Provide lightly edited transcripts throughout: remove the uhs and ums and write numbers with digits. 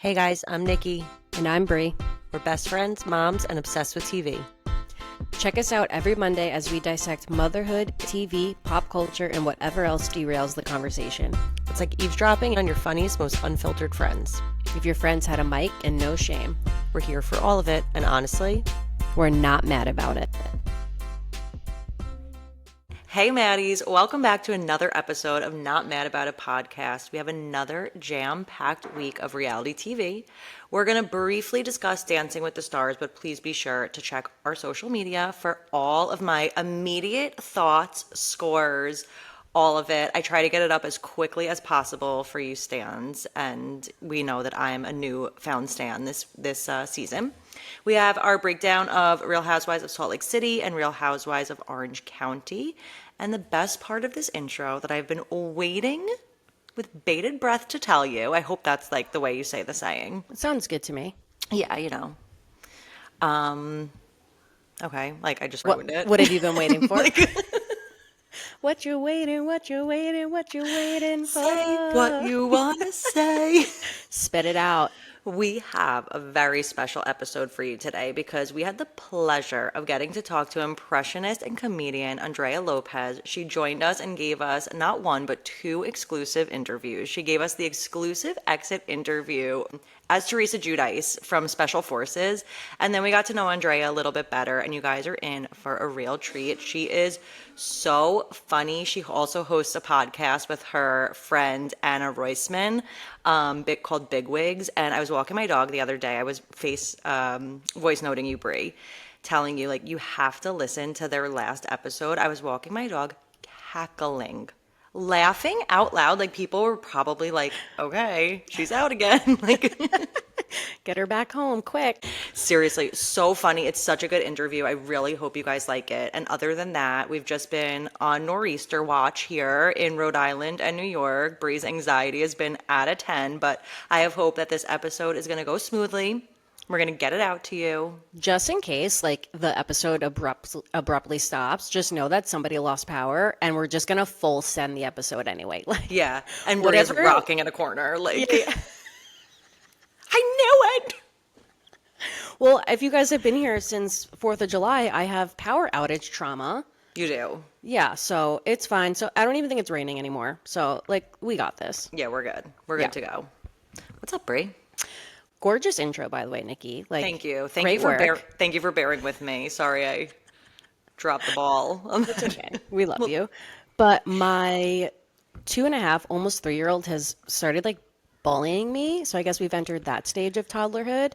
Hey guys, I'm Nikki. And I'm Brie. We're best friends, moms, and obsessed with TV. Check us out every Monday as we dissect motherhood, TV, pop culture, and whatever else derails the conversation. It's like eavesdropping on your funniest, most unfiltered friends. If your friends had a mic and no shame, We're here for all of it, and honestly, we're not mad about it. hey Maddies, welcome back to another episode of Not Mad About It podcast. We have another jam-packed week of reality TV. We're going to briefly discuss Dancing with the Stars, but please be sure to check our social media for all of my immediate thoughts, scores, all of it. I try to get it up as quickly as possible for you stans, and we know that I'm a new found stan this season. We have our breakdown of Real Housewives of Salt Lake City and Real Housewives of Orange County. And the best part of this intro that I've been waiting with bated breath to tell you, I hope that's like the way you say the saying. It sounds good to me. Yeah, you know. Okay, like I just ruined it. What have you been waiting for? Like, What you waiting for? say what you want to say. Spit it out. We have a very special episode for you today because we had the pleasure of getting to talk to impressionist and comedian Andrea Lopez. She joined us and gave us not one, but two exclusive interviews. She gave us the exclusive exit interview as Teresa Giudice from Special Forces. And then we got to know Andrea a little bit better, and you guys are in for a real treat. She is so funny. She also hosts a podcast with her friend Anna Roisman called Big Wigs. And I was walking my dog the other day. I was voice noting you, Brie, telling you, like, you have to listen to their last episode. I was walking my dog cackling, laughing out loud. Like, people were probably like, okay, she's out again. Like, Get her back home quick. seriously, so funny. It's such a good interview. I really hope you guys like it. And other than that, we've just been on nor'easter watch here in Rhode Island and New York. Brie's anxiety has been at a 10, but I have hope that this episode is going to go smoothly. We're going to get it out to you. Just in case, like, the episode abruptly stops, just know that somebody lost power, and we're just gonna full send the episode anyway. Like, Yeah. And Brie is whatever. rocking in a corner. Like, Yeah. I knew it. Well, if you guys have been here since 4th of July, I have power outage trauma. You do. Yeah, so it's fine. So I don't even think it's raining anymore. So, like, we got this. Yeah, we're good. We're good to go. What's up, Brie? Gorgeous intro, by the way, Nikki. Like, Thank you. great work. Thank you for bearing with me. Sorry I dropped the ball. It's okay. We love you. But my 2.5, almost 3-year-old has started, like, bullying me. So I guess we've entered that stage of toddlerhood.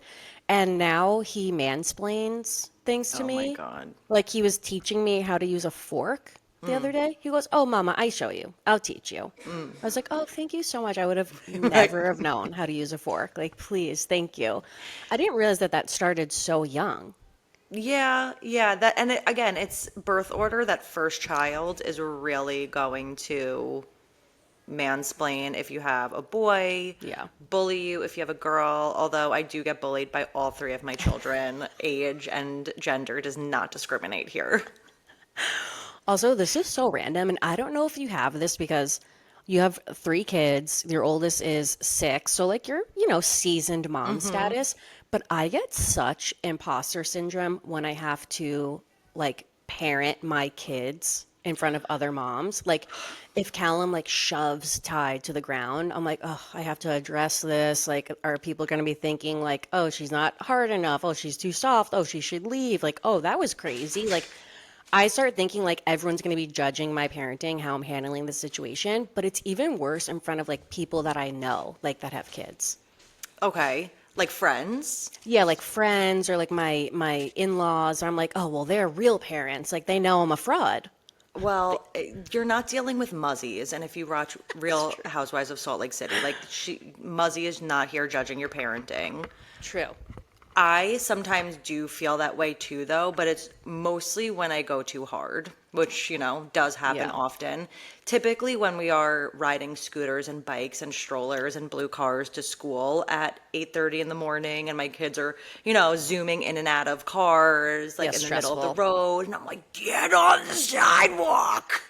And now he mansplains things to Oh me. my God. Like, he was teaching me how to use a fork the other day. He goes, "Oh, Mama, I show you. I'll teach you." I was like, "Oh, thank you so much. I would have never have known how to use a fork. Like, please, thank you." I didn't realize that started so young. Yeah, that, and again, it's birth order. That first child is really going to mansplain if you have a boy, Yeah. bully you if you have a girl, although I do get bullied by all three of my children. Age and gender does not discriminate here. Also, this is so random, and I don't know if you have this because you have 3 kids. Your oldest is 6, so like you're, seasoned mom status. But I get such imposter syndrome when I have to like parent my kids in front of other moms. Like, if Callum like shoves Tide to the ground, I'm like, oh, I have to address this. Like, are people going to be thinking like, oh, she's not hard enough? Oh, she's too soft. Oh, she should leave. Like, oh, that was crazy. Like, I start thinking like everyone's going to be judging my parenting, how I'm handling the situation, but it's even worse in front of like people that I know, like that have kids. Okay, like friends. Yeah, like friends or like my in-laws. I'm like, oh, well, they're real parents. Like, they know I'm a fraud. Well, you're not dealing with muzzies, and if you watch Real Housewives of Salt Lake City, like Muzzy is not here judging your parenting. True. I sometimes do feel that way too, though, but it's mostly when I go too hard, which, does happen often. Typically when we are riding scooters and bikes and strollers and blue cars to school at 8:30 in the morning, and my kids are, zooming in and out of cars, like in the middle of the road, and I'm like, get on the sidewalk.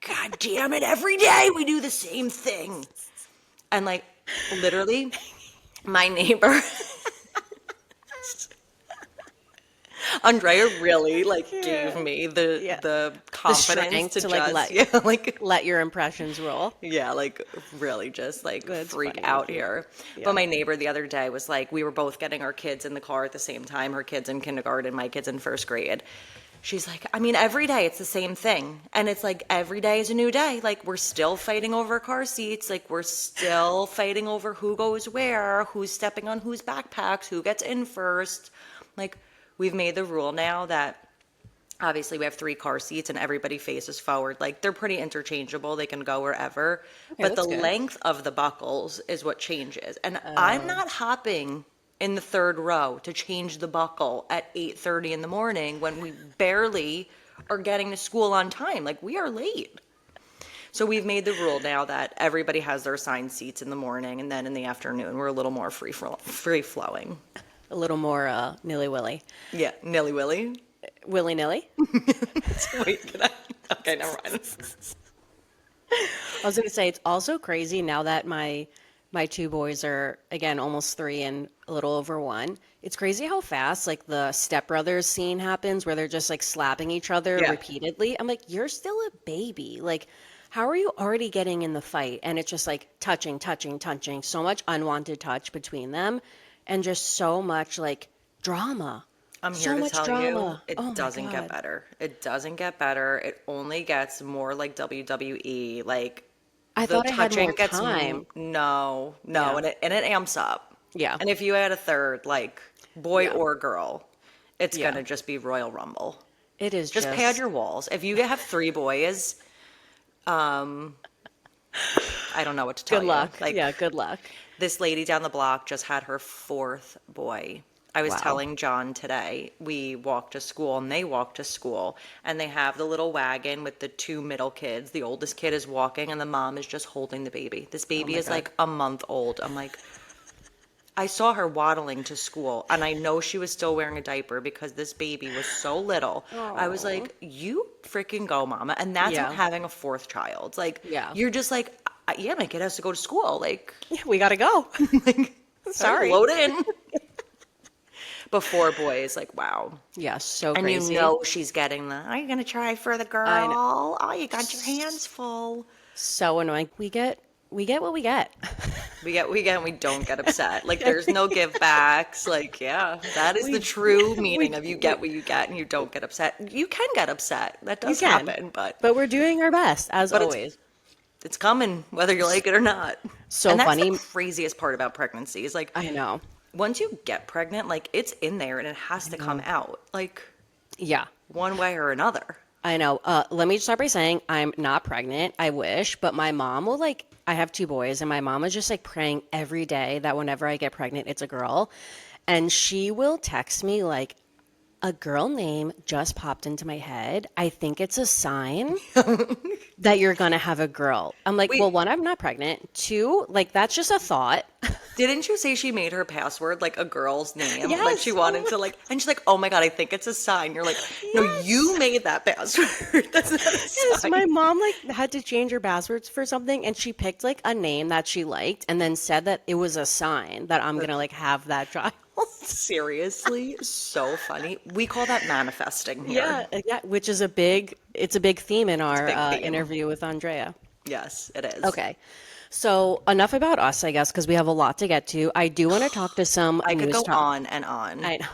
God damn it, every day we do the same thing. And like, literally, My neighbor, Andrea really like gave me Yeah. the The confidence strength to to like just yeah like let your impressions roll. yeah like really just like That's freak funny. out here. But Yeah. my neighbor the other day was like, we were both getting our kids in the car at the same time, her kids in kindergarten, my kids in first grade. She's like, I mean, every day it's the same thing. And it's like every day is a new day. Like we're still fighting over car seats. Like we're still fighting over who goes where, who's stepping on whose backpacks, who gets in first. Like we've made the rule now that obviously we have three car seats and everybody faces forward. Like they're pretty interchangeable. They can go wherever. Okay, But the that's good. length of the buckles is what changes. And I'm not hopping in the third row to change the buckle at 8:30 in the morning when we barely are getting to school on time. Like we are late. So we've made the rule now that everybody has their assigned seats in the morning, and then in the afternoon we're a little more free flowing. A little more nilly-willy. Yeah, nilly willy. Willy-nilly. Wait, can I? Okay, never mind. I was gonna say it's also crazy now that my two boys are again almost 3 and a little over 1. It's crazy how fast like the stepbrothers scene happens where they're just like slapping each other Yeah. repeatedly. I'm like, you're still a baby. Like, how are you already getting in the fight? And it's just like touching, touching, touching. So much unwanted touch between them, and just so much like drama. I'm here So to much tell you, drama. it Oh my doesn't get God. better. It doesn't get better. It only gets more like WWE. Like I the thought I had more touching gets time. no, Yeah. and it amps up. Yeah. And if you add a third, like boy Yeah. or girl, it's Yeah. gonna just be Royal Rumble. It is Just pad just your walls. If you have three boys, I don't know what to tell good you. luck. Like Yeah, good luck. this lady down the block just had her fourth boy. I was Wow. telling John today, we walk to school and they walk to school, and they have the little wagon with the two middle kids. The oldest kid is walking and the mom is just holding the baby. This Oh baby my is God. like a month old. I'm like, I saw her waddling to school and I know she was still wearing a diaper because this baby was so little. I was Oh. like, you freaking go, mama. And that's not Yeah. having a fourth child. Like, Yeah. you're just like, yeah, my kid has to go to school. Like, Yeah, we gotta go. like, Sorry. load in. Before boys, like, wow. Yeah, so And you crazy. know she's getting the, are you going to try for the I know. girl? Oh, you got your hands full. So annoying. We get what we get. We don't get upset. Like, there's no give backs. Like, yeah, that is the true meaning of you get what you get and you don't get upset. You can get upset. That You does can. happen, But we're doing our best, as but always. it's coming, whether you like it or not. So And that's funny. the craziest part about pregnancy is like, I know. once you get pregnant, like, it's in there and it has to come out, like, Yeah. one way or another. I know. Let me start by saying I'm not pregnant. I wish, but my mom will like. I have two boys, and my mom is just like praying every day that whenever I get pregnant, it's a girl, and she will text me like, "A girl name just popped into my head. I think it's a sign that you're gonna have a girl." I'm like, Wait. "Well, one, I'm not pregnant. Two, like that's just a thought." Didn't you say she made her password like a girl's name? Like Yes. she wanted to like, and she's like, "Oh my God, I think it's a sign." You're like, "No, Yes. you made that password. That's not a Yes, sign." my mom like had to change her passwords for something, and she picked like a name that she liked, and then said that it was a sign that I'm gonna like have that child. Seriously, so funny. We call that manifesting here. Yeah, which is it's a big theme in our big theme. interview with Andrea. Yes, it is. Okay, so enough about us, I guess, because we have a lot to get to. I do want to talk to some I could news go talk. on and on. I know.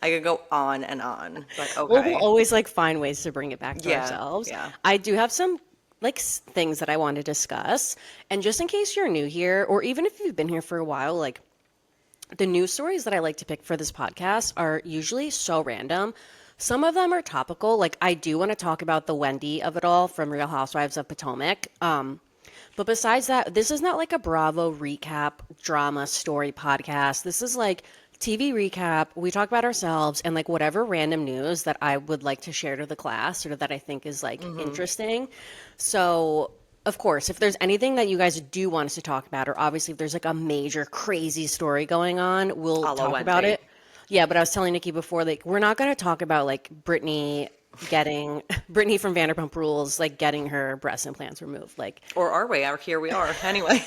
I could go on and on, but We'll okay. always like find ways to bring it back to Yeah, ourselves. yeah. I do have some like things that I want to discuss, and just in case you're new here, or even if you've been here for a while, like the news stories that I like to pick for this podcast are usually so random. Some of them are topical. Like I do want to talk about the Wendy of it all from Real Housewives of Potomac. But besides that, this is not like a Bravo recap drama story podcast. This is like TV recap. We talk about ourselves and like whatever random news that I would like to share to the class or that I think is like interesting. So, of course, if there's anything that you guys do want us to talk about, or obviously if there's like a major crazy story going on, we'll A la talk about Wendy. it. Yeah, but I was telling Nikki before, like, we're not going to talk about like Brittany from Vanderpump Rules, like getting her breast implants removed. Like, Or are we? Or here we are. Anyway.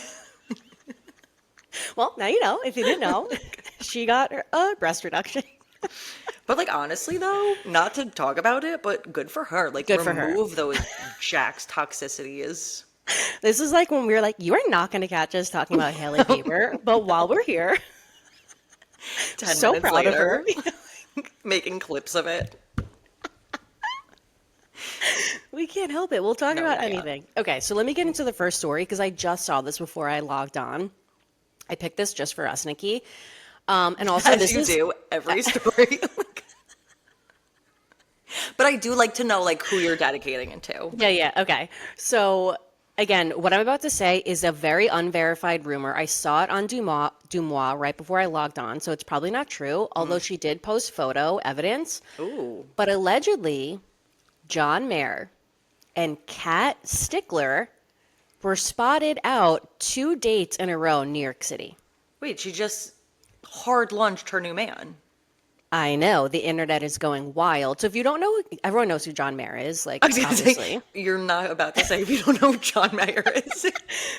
Well, now you know. If you didn't know, she got a breast reduction. But like honestly though, not to talk about it, but good for her. Like Good for her. remove those Jack's toxicities. This is like when we were like, you are not going to catch us talking about Hailey Bieber. But while we're here, 10 so minutes proud of her. later, making clips of it. We can't help it. We'll talk No, about yeah, yeah. anything. Okay, so let me get into the first story because I just saw this before I logged on. I picked this just for us, Nikki. And also, As this you is do every story. But I do like to know like who you're dedicating it to. yeah. Okay, so again, what I'm about to say is a very unverified rumor. I saw it on Dumois right before I logged on, so it's probably not true. Although she did post photo evidence, Ooh. but allegedly, John Mayer and Kat Stickler were spotted out 2 dates in a row in New York City. Wait, she just hard launched her new man. I know the internet is going wild. So if you don't know, everyone knows who John Mayer is. Like I was gonna obviously, say, you're not about to say if you don't know who John Mayer is.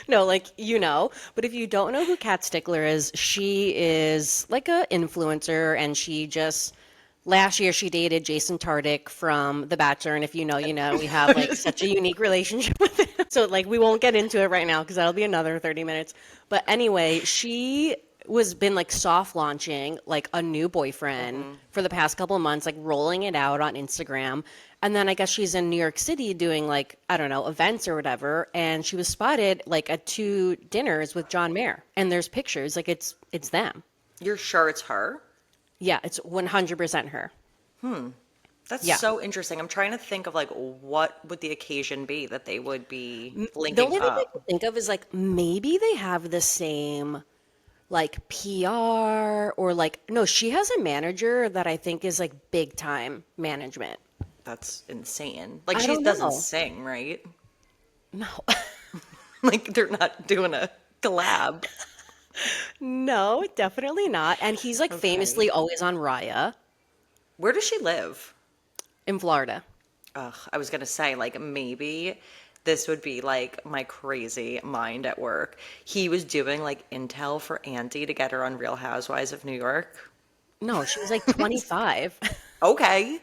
no, like you know. But if you don't know who Kat Stickler is, she is like a influencer, and she just last year she dated Jason Tartick from The Bachelor. And if you know, you know. We have like such a unique relationship with him. So like we won't get into it right now because that'll be another 30 minutes. But anyway, she was been like soft launching like a new boyfriend for the past couple of months, like rolling it out on Instagram. And then I guess she's in New York City doing like, I don't know, events or whatever. And she was spotted like at 2 dinners with John Mayer. And there's pictures, like it's them. You're sure it's her? Yeah, it's 100% her. That's Yeah. so interesting. I'm trying to think of like what would the occasion be that they would be The linking only thing I up. can think of is like maybe they have the same like PR or like no, she has a manager that I think is like big time management. That's insane. Like I she don't doesn't know. sing, right? No. Like they're not doing a collab. No, definitely not. And he's like Okay. famously always on Raya Where does she live? in Florida. Ugh, I was gonna say like maybe this would be like my crazy mind at work. He was doing like intel for Andy to get her on Real Housewives of New York. No, she was like 25. Okay.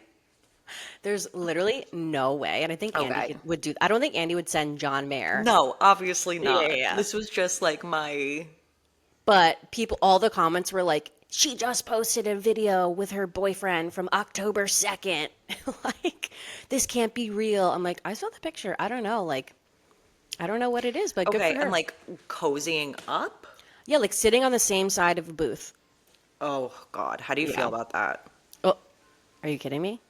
There's literally no way. And I think Andy Okay. would do. I don't think Andy would send John Mayer. No, obviously not. Yeah. This was just like my But people, all the comments were like, she just posted a video with her boyfriend from October 2nd. Like, this can't be real. I'm like, I saw the picture. I don't know. Like, I don't know what it is, but good okay, for and her. like cozying up. Yeah, like sitting on the same side of a booth. Oh God, how do you feel Yeah. about that? Oh, are you kidding me?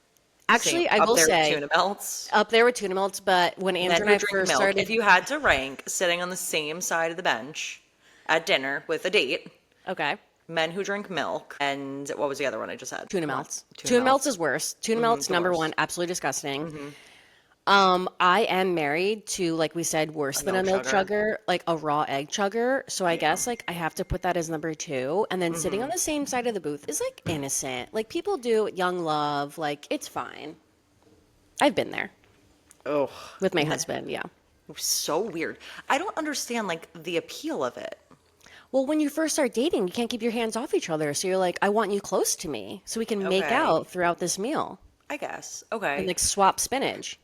Same Actually, I up will there with say tuna melts. up there with tuna melts, but when Men Andrew and who I drink first milk. started, If you had to rank sitting on the same side of the bench at dinner with a date, okay, men who drink milk, and what was the other one I just said? tuna Come on, melts. tuna Tuna melts melts. is worse. Tuna melts The number worst. one, absolutely disgusting. I am married to, like we said, worse A than a milk milk sugar. chugger, like a raw egg chugger. So I Yeah. guess like I have to put that as number 2. And then sitting on the same side of the booth is like innocent. Like people do young love, like it's fine. I've been there Oh, with my husband, yeah. so weird. I don't understand like the appeal of it. Well, when you first start dating, you can't keep your hands off each other. So you're like, I want you close to me so we can make Okay, out throughout this meal I guess. and Okay, like swap spinach.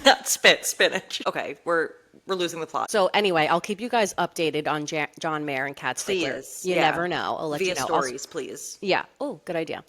not spinach. Okay, we're losing the plot. So anyway, I'll keep you guys updated on John Mayer and Kat Stickler. Please, You yeah. never know. I'll let you Via know. stories, please. Yeah. Oh, good idea.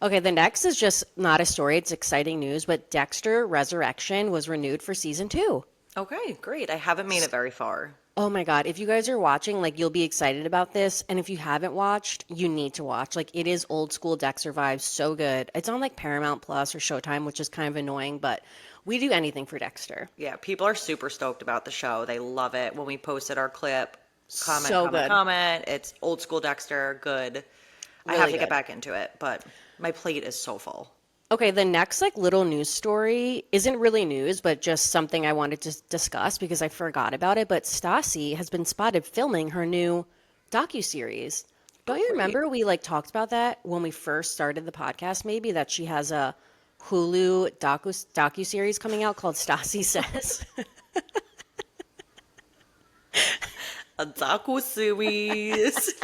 Okay, the next is just not a story. It's exciting news, but Dexter Resurrection was renewed for season 2. Okay, great. I haven't made it very far. Oh my God. If you guys are watching, like, you'll be excited about this. And if you haven't watched, you need to watch. Like, it is old school Dexter vibes. So good. It's on like Paramount Plus or Showtime, which is kind of annoying, but we do anything for Dexter. Yeah, people are super stoked about the show. They love it. When we posted our clip, comment, So comment, good. comment. It's old school Dexter, good. I have Really to get good. back into it, but my plate is so full. Okay, the next like little news story isn't really news, but just something I wanted to discuss because I forgot about it. But Stassi has been spotted filming her new docuseries. Don't you Great. remember we like talked about that when we first started the podcast? Maybe that she has a Hulu docuseries coming out called Stassi Says. A docu-series.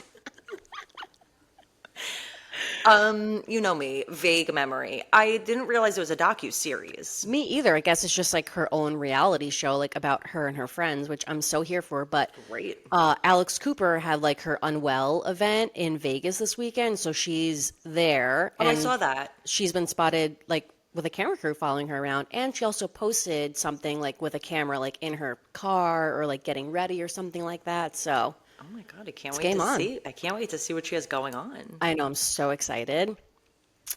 You know me, vague memory. I didn't realize it was a docu-series. Me either. I guess it's just like her own reality show, like about her and her friends, which I'm so here for. But Great. Alex Cooper had like her Unwell event in Vegas this weekend, so she's there, Oh, I and saw that. she's been spotted like with a camera crew following her around, and she also posted something like with a camera like in her car or like getting ready or something like that. So Oh my God, I can't it's wait game to on. see. I can't wait to see what she has going on. I know, I'm so excited.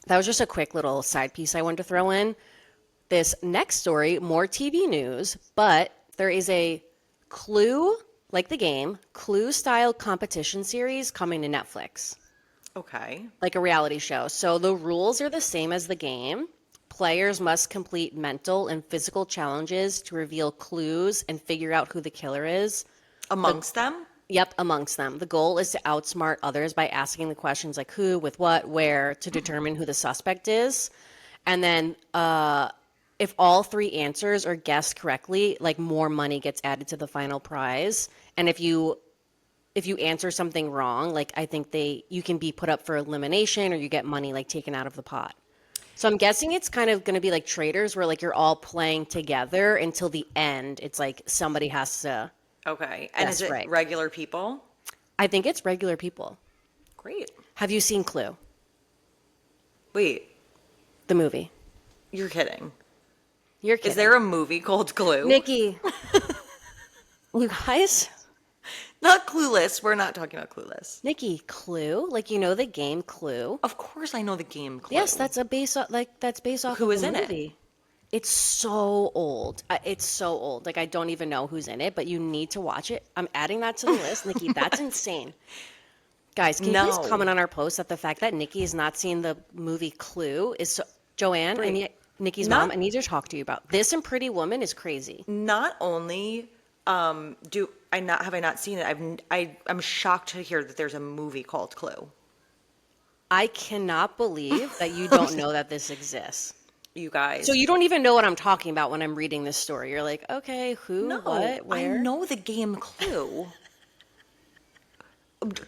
That was just a quick little side piece I wanted to throw in. This next story, more TV news, but there is a Clue, like the game, Clue style competition series coming to Netflix, Okay. like a reality show. So the rules are the same as the game. Players must complete mental and physical challenges to reveal clues and figure out who the killer is. Amongst them? Yep, amongst them. The goal is to outsmart others by asking the questions like who, with what, where to determine who the suspect is. And then if all three answers are guessed correctly, like more money gets added to the final prize. And if you answer something wrong, like I think you can be put up for elimination or you get money like taken out of the pot. So I'm guessing it's kind of going to be like traders where like you're all playing together until the end. It's like somebody has to Okay. And is guess it right. regular people? I think it's regular people. Great. Have you seen Clue, Wait, the movie? you're kidding. You're kidding. Is there a movie called Clue? Nikki, you guys? Not Clueless. We're not talking about Clueless. Nikki, Clue? Like you know the game Clue? Of course I know the game Clue. Yes, that's based off Who of is the in it? movie. It's so old. It's so old. Like I don't even know who's in it, but you need to watch it. I'm adding that to the list, Nikki. That's insane. Guys, can you No. please comment on our post that the fact that Nikki has not seen the movie Clue is so Joanne, Nikki's Not- mom, I need to talk to you about this, and Pretty Woman is crazy. Not only do I not have I not seen it, I'm shocked to hear that there's a movie called Clue. I cannot believe that you don't know that this exists. You guys. So you don't even know what I'm talking about when I'm reading this story. You're like, okay, who, No, what, where? I know the game Clue.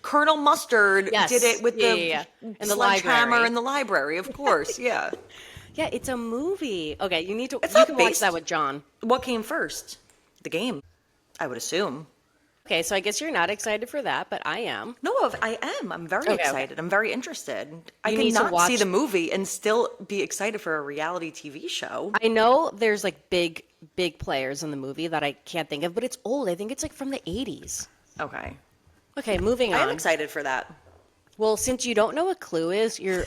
Colonel Mustard Yes. did it with Yeah. the In the sledgehammer library. in the library, of course. Yeah. Yeah, it's a movie. Okay, you It's can not watch based- that with John. What came first? The game, I would assume. Okay, so I guess you're not excited for that, but I am. No, I am. I'm very Okay. excited. I'm very interested. I You need to cannot see watch- the movie and still be excited for a reality TV show. I know there's like big players in the movie that I can't think of, but it's old. I think it's like from the 80s. Okay. Okay, moving I am on. excited for that. Well, since you don't know what Clue is, you're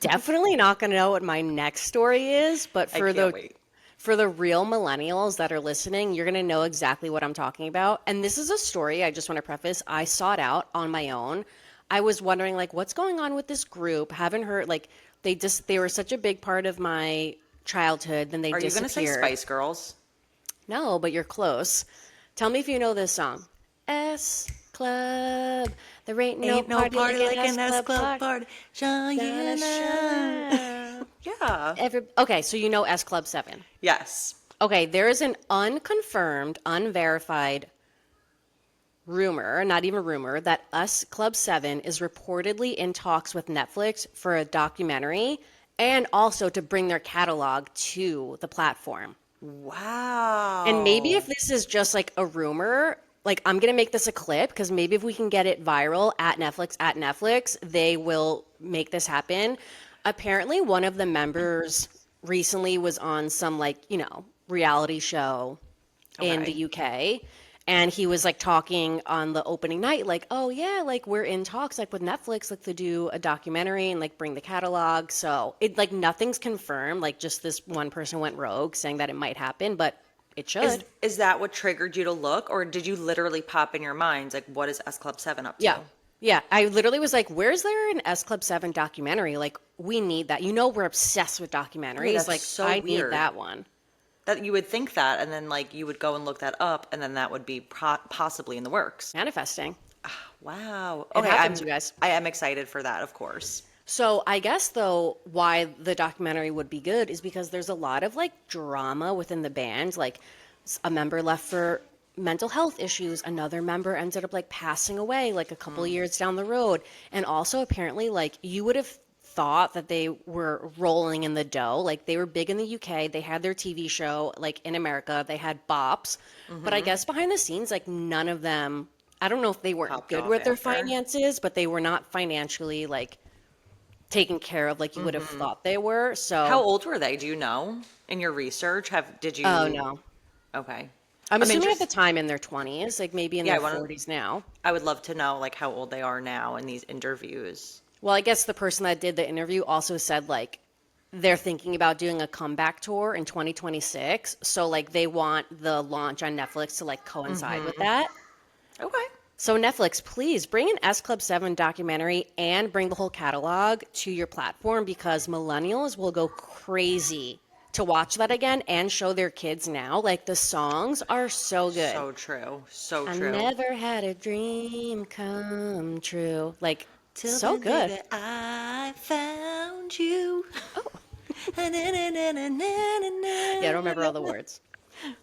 definitely not going to know what my next story is, but I for can't wait. for the real millennials that are listening, you're going to know exactly what I'm talking about. And this is a story I just want to preface. I sought out on my own. I was wondering like what's going on with this group? Haven't heard like they were such a big part of my childhood, then they Are you going to say disappeared. Spice Girls? No, but you're close. Tell me if you know this song. S Club. There ain't no party like an S Club party. Yeah. Okay, so you know S Club 7. Yes. Okay, there is an unconfirmed, unverified rumor, not even rumor, that S Club 7 is reportedly in talks with Netflix for a documentary and also to bring their catalog to the platform. Wow. And maybe if this is just like a rumor, like I'm going to make this a clip because maybe if we can get it viral at Netflix, they will make this happen. Apparently, one of the members recently was on some like, reality show in Okay. the UK. And he was like talking on the opening night, like, oh yeah, like we're in talks like with Netflix, like to do a documentary and like bring the catalog. So it like nothing's confirmed. Like just this one person went rogue saying that it might happen, but it should. Is that what triggered you to look, or did you literally pop in your minds like, what is S Club 7 up to? Yeah. Yeah. I literally was like, where's there an S Club 7 documentary? Like, we need that. We're obsessed with documentaries. that's Like, so I need weird. that one. That you would think that, and then like you would go and look that up, and then that would be possibly in the works. Manifesting. Wow. It happens, you guys. I am excited for that, of course. So I guess, though, why the documentary would be good is because there's a lot of, like, drama within the band. Like, a member left for mental health issues. Another member ended up like passing away like a couple years down the road. And also apparently like you would have thought that they were rolling in the dough. Like they were big in the UK. They had their TV show like in America. They had bops. But I guess behind the scenes like none of them, I don't know if they weren't Popped good off with their after. finances, but they were not financially like taken care of like you would have thought they were. How So, old were they? Do you know? In your research, did oh you? no. Okay. I'm I'm assuming at the interested. time in their 20s, like maybe in Yeah, their 40s now. I would love to know like how old they are now in these interviews. Well, I guess the person that did the interview also said like they're thinking about doing a comeback tour in 2026. So like they want the launch on Netflix to like coincide with that. Okay. So Netflix, please bring an S Club 7 documentary and bring the whole catalog to your platform because millennials will go crazy to watch that again and show their kids now. Like the songs are so good. So true. So I true. never had a dream come true. Like Till so the day good. that I found you. Oh, Na, na, na, na, na, na, yeah, I don't na, remember na, all the na. words.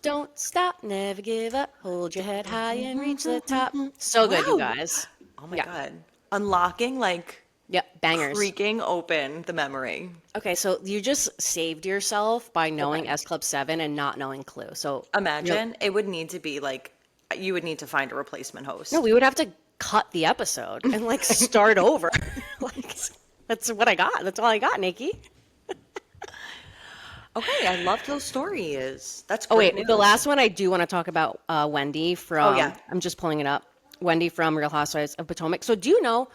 Don't stop, never give up. Hold your head high and reach the top. So good, you Wow. guys. Oh my Yeah. God. Unlocking, like Yep, bangers. creaking open the memory. Okay, so you just saved yourself by knowing Okay. S Club 7 and not knowing Clue. So, Imagine it would need to be like, you would need to find a replacement no, host. we would have to cut the episode and like start over. Like, that's what I got. That's all I got, Nikki. Okay, I love those stories. That's Oh, great wait, the news. last one I do want to talk about Wendy Oh from, yeah. I'm just pulling it up. Wendy from Real Housewives of Potomac. So, do you know?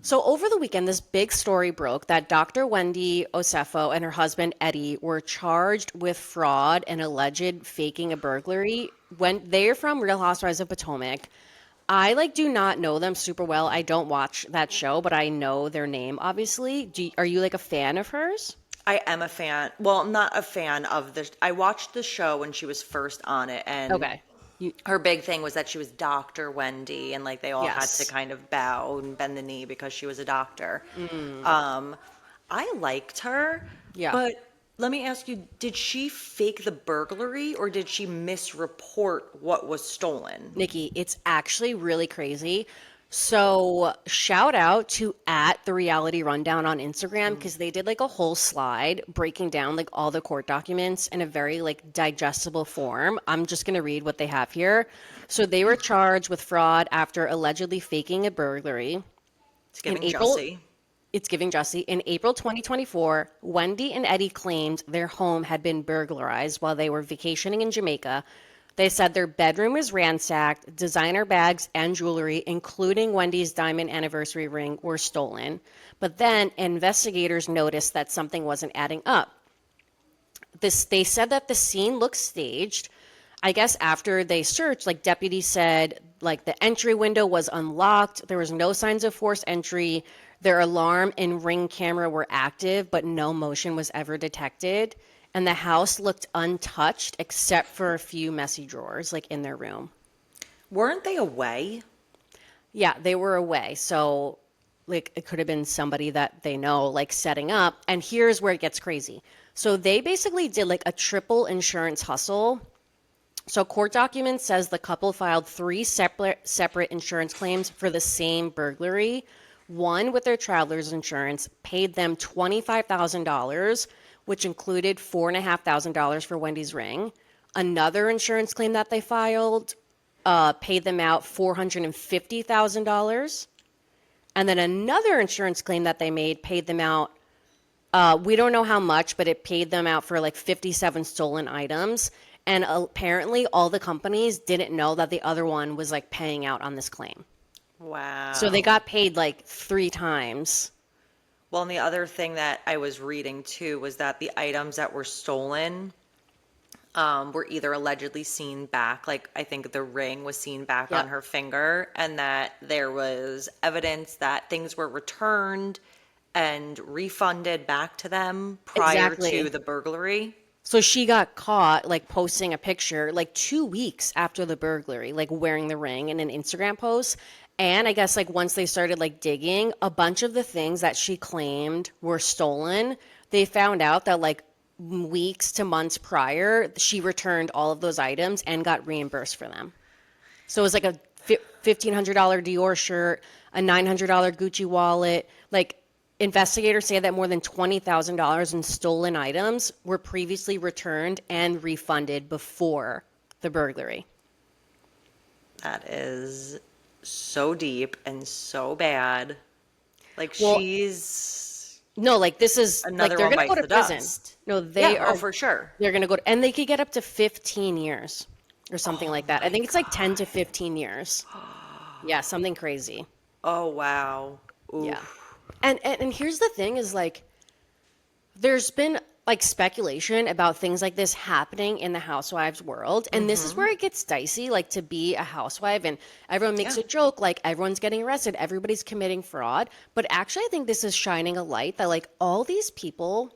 So over the weekend, this big story broke that Dr. Wendy Osefo and her husband Eddie were charged with fraud and alleged faking a burglary. When they're from Real Housewives of Potomac, I like do not know them super well. I don't watch that show, but I know their name obviously. Are you like a fan of hers? I am a fan. Well, not a fan of the. I watched the show when she was first on it, and Okay. You, her big thing was that she was Dr. Wendy, and like they all had to yes. kind of bow and bend the knee because she was a doctor. Mm, Um, I liked her, yeah. but let me ask you, did she fake the burglary or did she misreport what was stolen? Nikki, it's actually really crazy. So, shout out to at the reality rundown on Instagram because they did like a whole slide breaking down like all the court documents in a very like digestible form. I'm just going to read what they have here. So, they were charged with fraud after allegedly faking a burglary. It's In giving April, Jussie. it's giving Jussie. In April 2024, Wendy and Eddie claimed their home had been burglarized while they were vacationing in Jamaica. They said their bedroom was ransacked, designer bags and jewelry, including Wendy's diamond anniversary ring, were stolen. But then investigators noticed that something wasn't adding up. They said that the scene looked staged. I guess after they searched, like deputies said, like the entry window was unlocked. There was no signs of forced entry. Their alarm and ring camera were active, but no motion was ever detected. And the house looked untouched except for a few messy drawers, like in their room. Weren't they away? Yeah, they were away. So, like, it could have been somebody that they know, like, setting up. And here's where it gets crazy. So, they basically did like a triple insurance hustle. So, court documents says the couple filed three separate insurance claims for the same burglary. One with their traveler's insurance paid them $25,000, which included $4,500 for Wendy's ring. Another insurance claim that they filed paid them out $450,000. And then another insurance claim that they made paid them out, we don't know how much, but it paid them out for like 57 stolen items. And apparently, all the companies didn't know that the other one was like paying out on this claim. So they Wow. got paid like three times. Well, and the other thing that I was reading too was that the items that were stolen were either allegedly seen back, like I think the ring was seen back on Yep, her finger, and that there was evidence that things were returned and refunded back to them prior to exactly. the burglary. So she got caught like posting a picture like 2 weeks after the burglary, like wearing the ring in an Instagram post. And I guess like once they started like digging, a bunch of the things that she claimed were stolen, they found out that like weeks to months prior, she returned all of those items and got reimbursed for them. So it was like a $1,500 Dior shirt, a $900 Gucci wallet. Like, investigators say that more than $20,000 in stolen items were previously returned and refunded before the burglary. That is so deep and so bad. Like, Well, she's no, like this is like another they're one gonna go bites to the prison. dust. No, Yeah, they oh, are. for sure. They're gonna go to, and they could get up to 15 years or something Oh like that. I my think it's like 10 to God. 15 years. Yeah, something crazy. Oh, wow. Yeah. Oof. And here's the thing is like there's been like speculation about things like this happening in the housewives world, and this is where it gets dicey, like to be a housewife and everyone makes Yeah. a joke like everyone's getting arrested, everybody's committing fraud, but actually I think this is shining a light that like all these people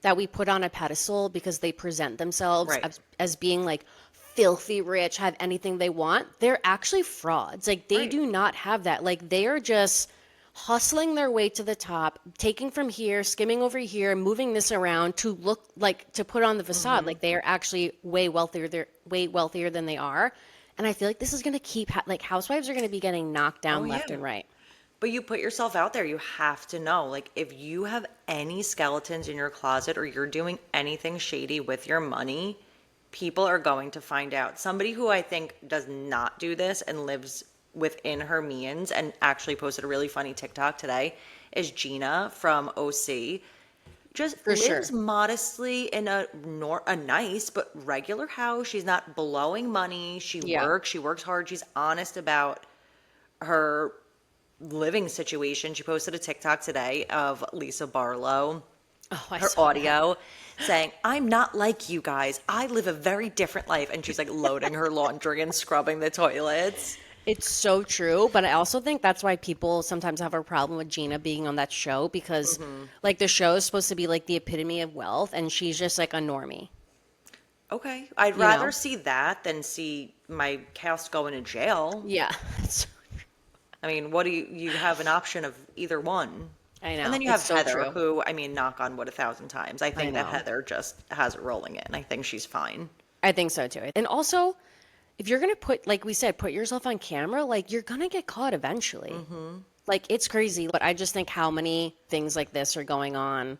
that we put on a pedestal because they present themselves Right. as being like filthy rich, have anything they want, they're actually frauds. Like they Right. do not have that. Like they are just hustling their way to the top, taking from here, skimming over here, moving this around to look like to put on the facade. Like they are actually way wealthier. They're way wealthier than they are. And I feel like this is going to keep like housewives are going to be getting knocked Oh, down yeah. left and right. But you put yourself out there. You have to know. Like, if you have any skeletons in your closet or you're doing anything shady with your money, people are going to find out. Somebody who I think does not do this and lives within her means and actually posted a really funny TikTok today is Gina from OC. Just For lives sure. modestly in a nice but regular house. She's not blowing money. Yeah. She works hard. She's honest about her living situation. She posted a TikTok today of Lisa Barlow, Oh, I her saw that. audio saying, "I'm not like you guys. I live a very different life." And she's like loading her laundry and scrubbing the toilets. It's so true, but I also think that's why people sometimes have a problem with Gina being on that show because like the show is supposed to be like the epitome of wealth and she's just like a normie, Okay. I'd you rather know? see that than see my cast go into jail. Yeah. I mean, what do you have an option of either one. I know. And then you It's have so Heather, true. who, I mean, knock on wood 1,000 times. I I think that know. Heather just has it rolling in. I think she's fine. I think so too. And also, if you're going to put, like we said, put yourself on camera, like you're going to get caught eventually. Like it's crazy, but I just think how many things like this are going on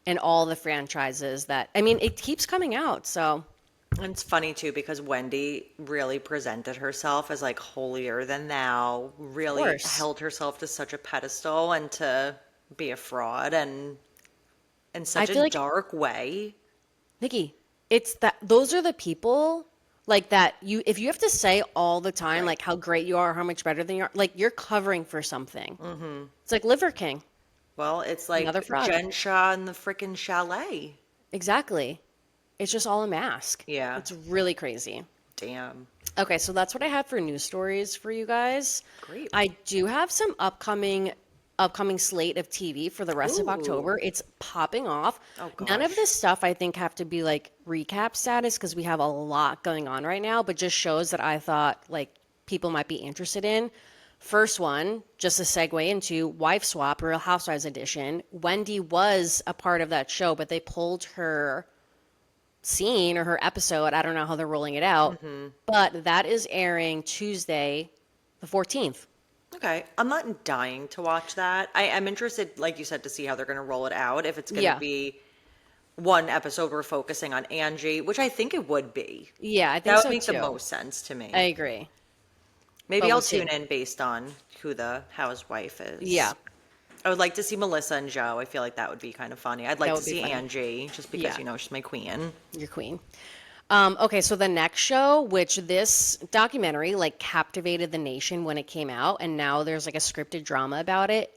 in all the franchises that, I mean, it keeps coming out. So, And it's funny too because Wendy really presented herself as like holier than thou, of really course. held herself to such a pedestal and to be a fraud and in I such a feel like dark way. Nikki, it's that those are the people like that you if you have to say all the time Right. like how great you are, how much better than you are, like you're covering for something. It's like Liver King, Well, it's another like fraud. Jen Shah and the freaking chalet. Exactly. It's just all a mask. Yeah. It's really crazy. Damn. Okay, so that's what I had for news stories for you guys. Great. I do have some upcoming slate of TV for the rest of Ooh. October. It's popping off. Oh None of gosh. this stuff I think have to be like recap status because we have a lot going on right now, but just shows that I thought like people might be interested in. First one, just a segue into Wife Swap, Real Housewives edition. Wendy was a part of that show, but they pulled her scene or her episode. I don't know how they're rolling it out, but that is airing Tuesday, the 14th. Okay. I'm not dying to watch that. I am interested, like you said, to see how they're going to roll it out. If it's going to Yeah. be one episode we're focusing on Angie, which I think it would be. Yeah, I think That would so make the too. most sense to me. I agree. Maybe But I'll we'll see. tune in based on who the housewife is. Yeah, I would like to see Melissa and Joe. I feel like that would be kind of funny. I'd like that to would be see funny. Angie just because, Yeah, you know, she's my queen. your queen. Okay, so the next show, which this documentary like captivated the nation when it came out, and now there's like a scripted drama about it.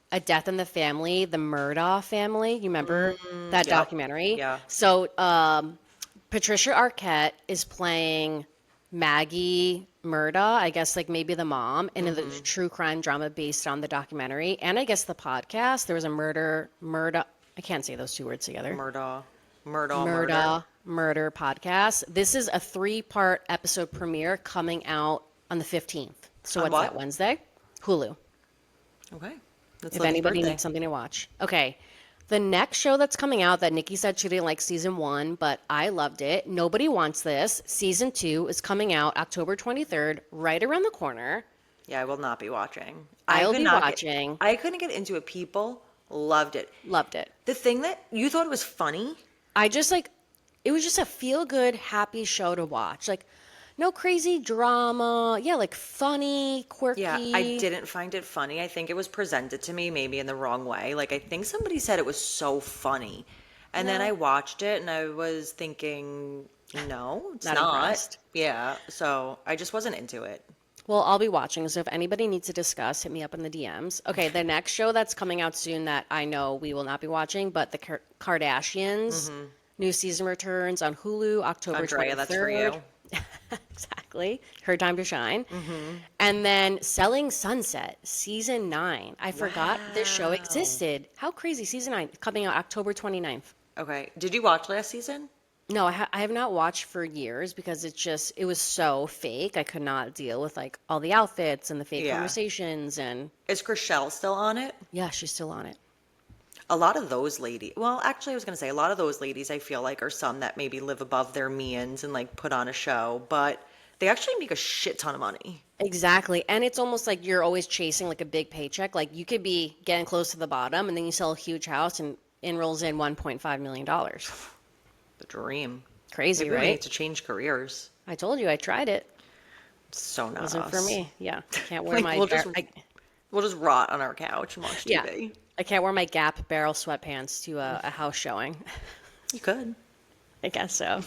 A Death in the Family, the Murdaugh family. You remember that Yep. documentary? Yeah. So Patricia Arquette is playing Maggie Murdaugh, I guess like maybe the mom, in a true crime drama based on the documentary, and I guess the podcast. There was a murder. I can't say those two words together. Murder. Murder podcast. This is a 3-part episode premiere coming out on the 15th. So On what's that, what? Wednesday? Hulu. Okay. That's If Libby's anybody birthday. needs something to watch. Okay. The next show that's coming out that Nikki said she didn't like season 1, but I loved it. Nobody Wants This. Season 2 is coming out October 23rd, right around the corner. Yeah, I will not be watching. I'll be watching. I couldn't get into it. People loved it. Loved it. The thing that you thought was funny, I just like, it was just a feel good, happy show to watch. Like, no crazy drama. Yeah, like funny, quirky. yeah, I didn't find it funny. I think it was presented to me maybe in the wrong way. Like, I think somebody said it was so funny. And then No. I watched it and I was thinking, no, it's Not not. impressed. Yeah, so I just wasn't into it. Well, I'll be watching, so if anybody needs to discuss, hit me up in the DMs. Okay, the next show that's coming out soon that I know we will not be watching, but the Kardashians new season returns on Hulu October Andrea, 23rd. that's for you. Exactly. Her time to shine. And then Selling Sunset, season 9. I forgot this show existed. How crazy. Season 9 coming out October 29th. Okay. Did you watch last season? No, I have not watched for years because it was so fake. I could not deal with like all the outfits and the fake Yeah. conversations and Is Chriselle still on it? yeah, she's still on it. A lot of those ladies, well, actually, I was going to say a lot of those ladies I feel like are some that maybe live above their means and like put on a show, but they actually make a shit ton of money. Exactly. And it's almost like you're always chasing like a big paycheck. Like you could be getting close to the bottom and then you sell a huge house and it rolls in $1.5 million. The dream. Crazy, Maybe we right? need to change careers. I told you I tried it. It's so not Wasn't us. for me. Yeah. I can't wear Like, my we'll just rot on our couch and watch yeah. TV. I can't wear my Gap barrel sweatpants to a house showing. You could. I guess so.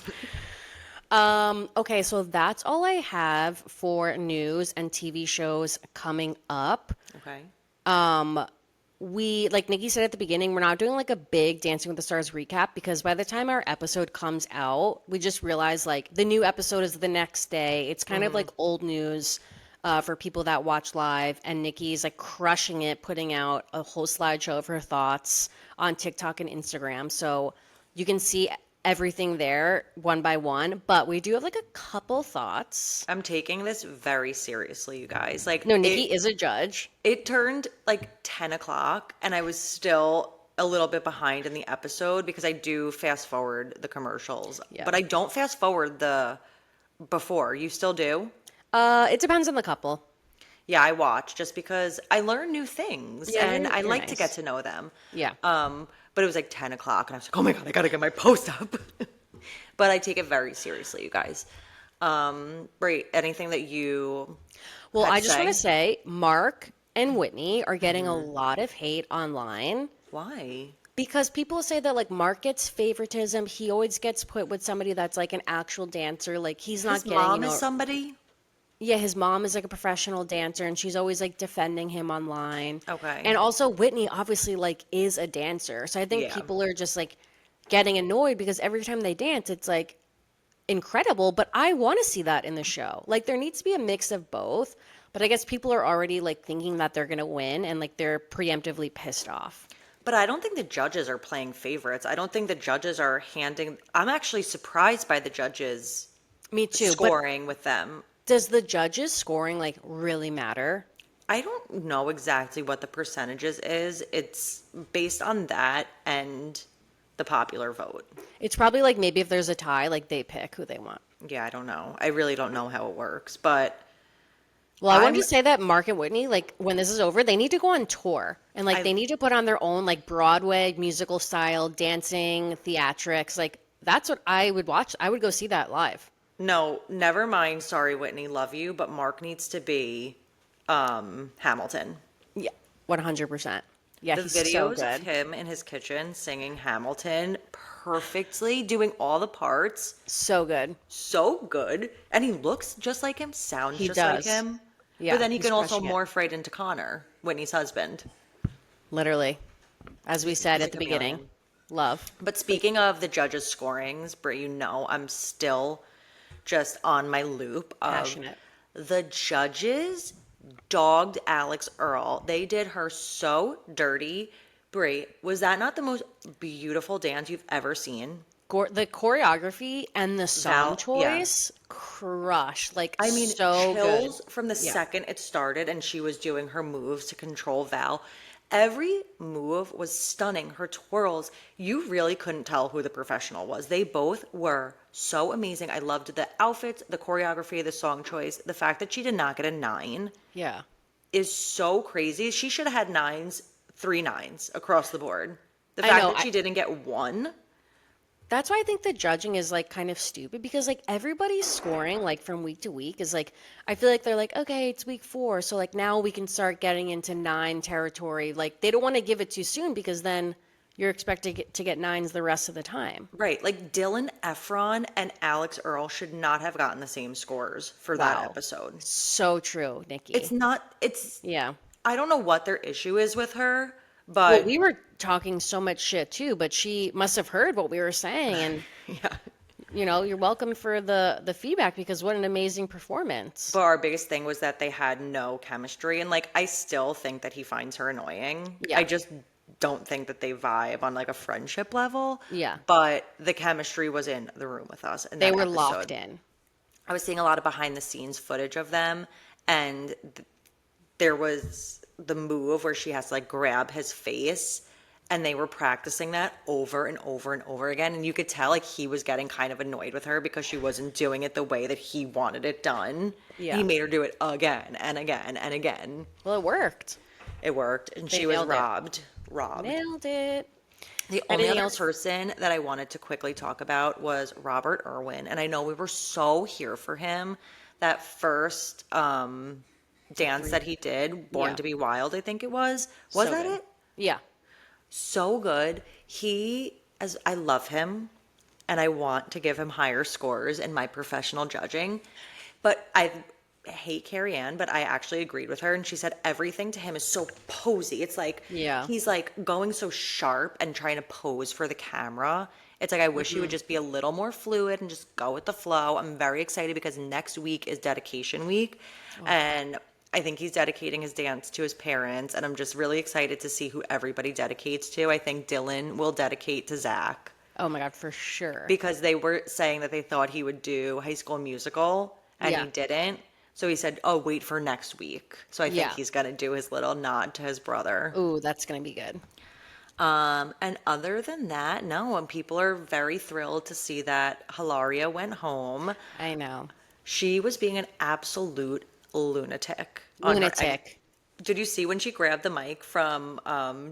Okay, so that's all I have for news and TV shows coming up. Okay. We, like Nikki said at the beginning, we're not doing like a big Dancing with the Stars recap because by the time our episode comes out, we just realize like the new episode is the next day. It's kind of like old news for people that watch live. And Nikki's like crushing it, putting out a whole slideshow of her thoughts on TikTok and Instagram. So you can see everything there one by one. But we do have like a couple thoughts. I'm taking this very seriously, you guys. Like, No, Nikki is a judge. it turned like 10 o'clock and I was still a little bit behind in the episode because I do fast forward the commercials, Yeah. but I don't fast forward the before. You still do? It depends on the couple. Yeah, I watch just because I learn new things Yeah, and I you're like to nice. get to know them. Yeah. But it was like 10 o'clock and I was like, oh my God, I got to get my post up. But I take it very seriously, you guys. Brie, anything that you Well, had I just want to say? say Mark and Whitney are getting a lot of hate online Why? because people say that like Mark gets favoritism. He always gets put with somebody that's like an actual dancer. Like he's not His getting, mom is somebody? yeah, his mom is like a professional dancer and she's always like defending him online. Okay. And also Whitney obviously like is a dancer. So I think Yeah. people are just like getting annoyed because every time they dance, it's like incredible, but I want to see that in the show. Like there needs to be a mix of both, but I guess people are already like thinking that they're going to win and like they're preemptively pissed off. But I don't think the judges are playing favorites. I don't think the judges are handing. I'm actually surprised by the judges Me too. But scoring with them. does the judges scoring like really matter? I don't know exactly what the percentages is. It's based on that and the popular vote. It's probably like maybe if there's a tie, like they pick who they want. Yeah, I don't know. I really don't know how it works, but Well, I wanted I'm- to say that Mark and Whitney, like when this is over, they need to go on tour and like they need to put on their own like Broadway musical style dancing theatrics. Like that's what I would watch. I would go see that live. no, never mind. Sorry, Whitney, love you, but Mark needs to be Hamilton. Yeah, 100%. Yeah, The he's so videos good. of him in his kitchen singing Hamilton perfectly, doing all the parts, So good. so good, and he looks just like him, sounds He just like does. him. Yeah, But then he he's can also crushing it. morph right into Connor, Whitney's husband. Literally. As we said He's at the like a beginning. chameleon. Love. But speaking of the judges' scorings, Brie, you know I'm still just on my loop of Passionate. the judges dogged Alex Earl. They did her so dirty. Brie, was that not the most beautiful dance you've ever seen? The choreography and the song Val- yeah. choice crush. Like, I mean, so chills good. from the Yeah. second it started and she was doing her moves to control Val. Every move was stunning. Her twirls, you really couldn't tell who the professional was. They both were so amazing. I loved the outfits, the choreography, the song choice. The fact that she did not get a 9 Yeah. is so crazy. She should have had 9s, 3 9s across the board. The I fact know. that she didn't get 1. That's why I think the judging is like kind of stupid because like everybody's scoring like from week to week is like I feel like they're like, okay, it's week 4, so like now we can start getting into 9 territory. Like they don't want to give it too soon because then you're expected to get 9s the rest of the time. Right. Like Dylan Efron and Alex Earl should not have gotten the same scores for that Wow. episode. So true, It's Nikki. not, Yeah. I don't know what their issue is with her, Well, but we were talking so much shit too, but she must have heard what we were saying and yeah. you're welcome for the feedback because what an amazing performance. But our biggest thing was that they had no chemistry. And like, I still think that he finds her annoying. I Yeah. just don't think that they vibe on like a friendship level. Yeah. But the chemistry was in the room with us in They that were episode. locked in. I was seeing a lot of behind the scenes footage of them. And there was the move where she has to like grab his face. And they were practicing that over and over and over again. And you could tell like he was getting kind of annoyed with her because she wasn't doing it the way that he wanted it done. Yeah. He made her do it again and again and again. Well, it worked. It worked. And They she was nailed it. robbed. Nailed it. The only Anything other else? person that I wanted to quickly talk about was Robert Irwin. And I know we were so here for him. That first dance that he did, Born Yeah. to be Wild, I think it was. Was So that good. it? Yeah. So good. I love him and I want to give him higher scores in my professional judging. But I hate Carrie Ann, but I actually agreed with her and she said everything to him is so posy. It's like Yeah. he's like going so sharp and trying to pose for the camera. It's like I wish he would just be a little more fluid and just go with the flow. I'm very excited because next week is dedication week and I think he's dedicating his dance to his parents, and I'm just really excited to see who everybody dedicates to. I think Dylan will dedicate to Zach Oh my God, for sure. because they were saying that they thought he would do High School Musical, and Yeah. he didn't. So he said, "Oh, wait for next week." So I think Yeah. he's gonna do his little nod to his brother. Ooh, that's gonna be good. And other than that, no. And people are very thrilled to see that Hilaria went home. I know. She was being an absolute lunatic. on her- Lunatic. Did you see when she grabbed the mic from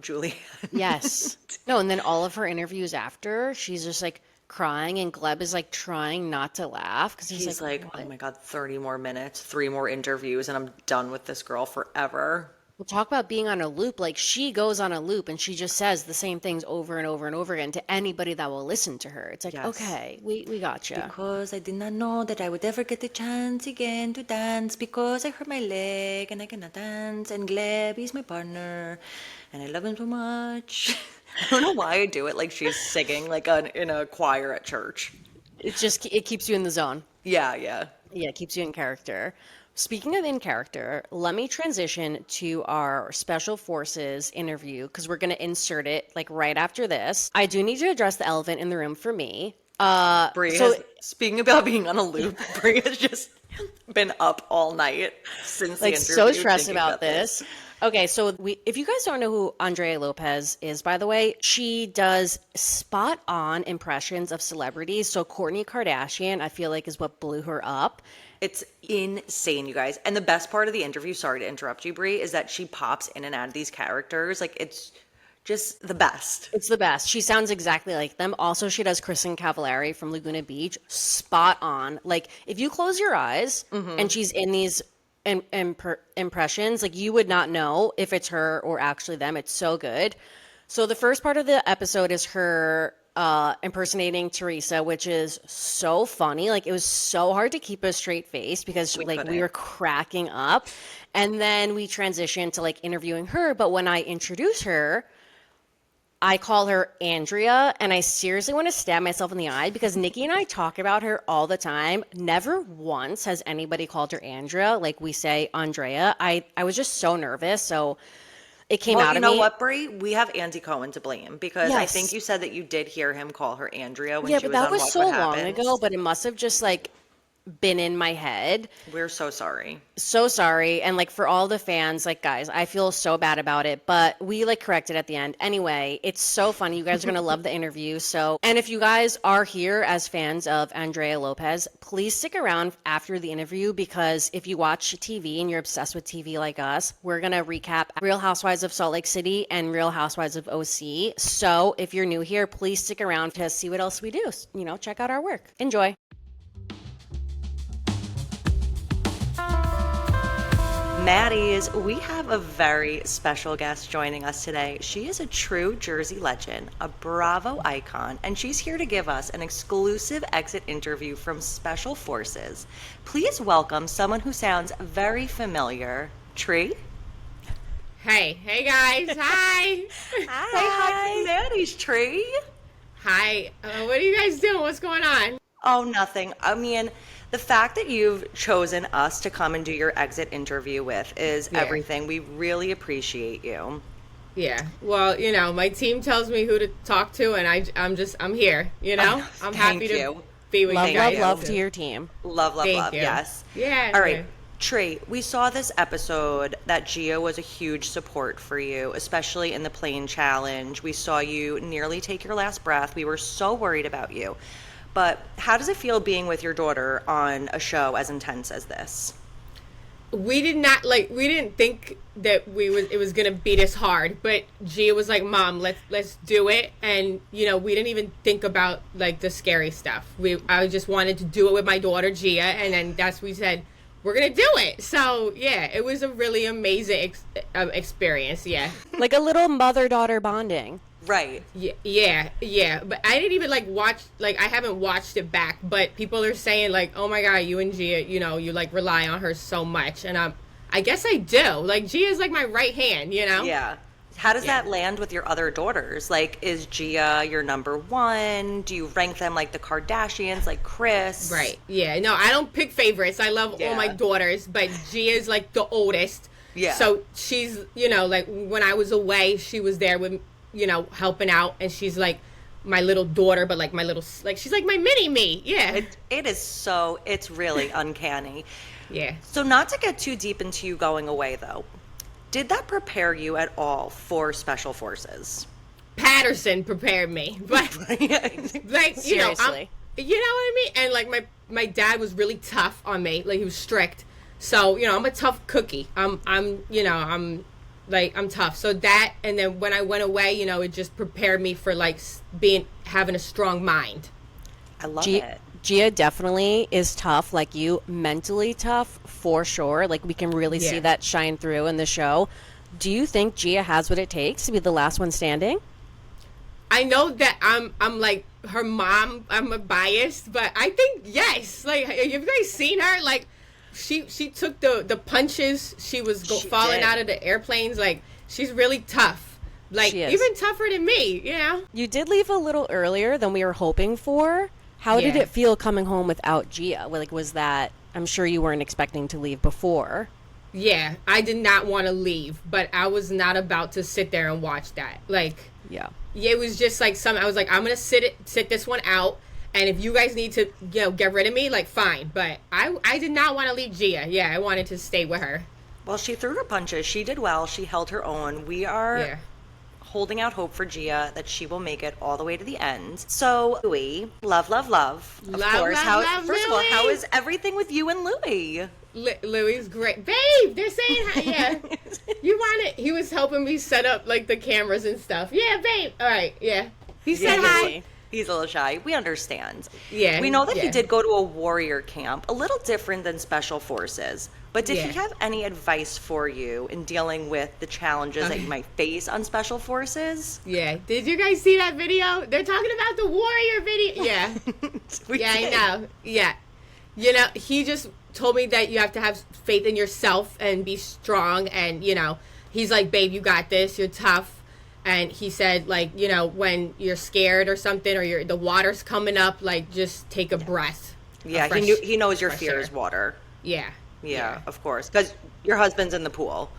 Julie? Yes. No, and then all of her interviews after, she's just like crying, and Gleb is like trying not to laugh because He's like, oh my God, 30 more minutes, 3 more interviews, and I'm done with this girl forever. We'll talk about being on a loop. Like she goes on a loop and she just says the same things over and over and over again to anybody that will listen to her. It's like, Yes. okay, we got you. Because I did not know that I would ever get the chance again to dance because I hurt my leg and I cannot dance. And Gleb is my partner and I love him so much. I don't know why I do it like she's singing like in a choir at church. It keeps you in the zone. Yeah, yeah. Yeah, it keeps you in character. Speaking of in character, let me transition to our special forces interview because we're going to insert it like right after this. I do need to address the elephant in the room for me. Brie So- has, speaking about being on a loop, Brie has just been up all night since Like the interview. so stressed thinking about this. Okay, so if you guys don't know who Andrea Lopez is, by the way, she does spot on impressions of celebrities. So Kourtney Kardashian, I feel like, is what blew her up. It's insane, you guys. And the best part of the interview, sorry to interrupt you, Brie, is that she pops in and out of these characters. Like, it's just the best. It's the best. She sounds exactly like them. Also, she does Kristen Cavallari from Laguna Beach. Spot on. Like, if you close your eyes and she's in these impressions, like, you would not know if it's her or actually them. It's so good. So the first part of the episode is her impersonating Teresa, which is so funny. Like, it was so hard to keep a straight face because we couldn't. were cracking up. And then we transitioned to like interviewing her. But when I introduce her, I call her Andrea, and I seriously want to stab myself in the eye because Nikki and I talk about her all the time. Never once has anybody called her Andrea like we say Andrea. I was just so nervous, so it came out You of know me. what, Brie? We have Andy Cohen to blame because I Yes. think you said that you did hear him call her Andrea when Yeah, she but was that on was Watch so What long Happens. ago, but it must have just like been in my head. We're so sorry. So sorry. And like for all the fans, like guys, I feel so bad about it, but we like corrected at the end. Anyway, it's so funny. You guys are going to love the interview. So, and if you guys are here as fans of Andrea Lopez, please stick around after the interview, because if you watch TV and you're obsessed with TV like us, we're going to recap Real Housewives of Salt Lake City and Real Housewives of OC. So if you're new here, please stick around to see what else we do. You know, check out our work. Enjoy. Maddies, we have a very special guest joining us today. She is a true Jersey legend, a Bravo icon, and she's here to give us an exclusive exit interview from Special Forces. Please welcome someone who sounds very familiar, Tree. Hey guys, hi. Hi. Say hi to Maddies, Tree. Hi, what are you guys doing? What's going on? Oh, nothing. I mean, the fact that you've chosen us to come and do your exit interview with is everything. We really appreciate you. Yeah, well, you know, my team tells me who to talk to, and I'm here, you know? I'm happy to be with you guys. Love to your team. Love, Thank you. yes. Yeah. All right, Trey, we saw this episode that Gia was a huge support for you, especially in the plane challenge. We saw you nearly take your last breath. We were so worried about you. But how does it feel being with your daughter on a show as intense as this? We didn't think that it was gonna be this hard, but Gia was like, "Mom, let's do it," and you know, we didn't even think about like the scary stuff. I just wanted to do it with my daughter Gia, and then that's we said we're gonna do it. So yeah, it was a really amazing experience. Yeah, like a little mother-daughter bonding. Right. Yeah. But I didn't even watch, I haven't watched it back, but people are saying oh my God, you and Gia, you know, you rely on her so much. And I guess I do. Gia's my right hand, you know? Yeah. How does that land with your other daughters? Is Gia your number one? Do you rank them like the Kardashians, like Kris? Right. Yeah. No, I don't pick favorites. I love all my daughters, but Gia's the oldest. Yeah. So she's, you know, when I was away, she was there with, you know, helping out, and she's my little daughter, but my little, she's my mini me. Yeah. It's really uncanny. Yeah. So not to get too deep into you going away though, did that prepare you at all for Special Forces? Patterson prepared me, but you know, you know what I mean? And my dad was really tough on me. He was strict. So, you know, I'm a tough cookie. I'm tough. So that, and then when I went away, you know, it just prepared me for having a strong mind. I love it. Gia definitely is tough, like you, mentally tough for sure. We can really see that shine through in the show. Do you think Gia has what it takes to be the last one standing? I know that I'm like her mom. I'm biased, but I think yes. Have you guys seen her? She took the punches. She was falling out of the airplanes. She's really tough. Even tougher than me, you know? You did leave a little earlier than we were hoping for. How did it feel coming home without Gia? Was that, I'm sure you weren't expecting to leave before. Yeah, I did not want to leave, but I was not about to sit there and watch that. Yeah, it was just I was I'm going to sit this one out. And if you guys need to, you know, get rid of me, fine. But I did not want to leave Gia. Yeah, I wanted to stay with her. Well, she threw her punches. She did well. She held her own. We are holding out hope for Gia that she will make it all the way to the end. So, Louis, love. Of course. First of all, how is everything with you and Louis? Louis is great. Babe, they're saying hi. Yeah. You want it? He was helping me set up, the cameras and stuff. Yeah, babe. All right, yeah. He said hi. He's a little shy. We understand. Yeah. We know that he did go to a warrior camp, a little different than Special Forces. But did he have any advice for you in dealing with the challenges that you might face on Special Forces? Yeah. Did you guys see that video? They're talking about the warrior video. Yeah. I know. Yeah. You know, he just told me that you have to have faith in yourself and be strong. And, you know, he's like, babe, you got this. You're tough. And he said, you know, when you're scared or something, or the water's coming up, just take a breath. Yeah, he knows your fear is water. Yeah. Yeah, of course. Because your husband's in the pool.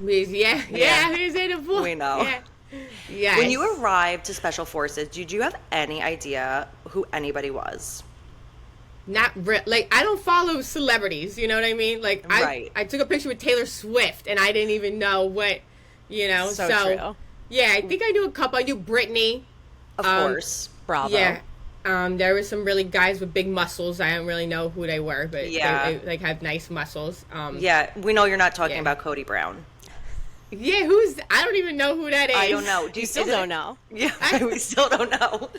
Yeah, he's in the pool. We know. Yeah. Yes. When you arrived to Special Forces, did you have any idea who anybody was? not like, I don't follow celebrities, you know what I mean? Like, Right. I took a picture with Taylor Swift, and I didn't even know what, you know. So true. Yeah, I think I knew a couple. I knew Britney. Of course. Bravo. Yeah. There were some really guys with big muscles. I don't really know who they were, but they like have nice muscles. Yeah, we know you're not talking Yeah. about Cody Brown. Yeah, I don't even know who that is. I don't know. You still don't know. Yeah, we still don't know.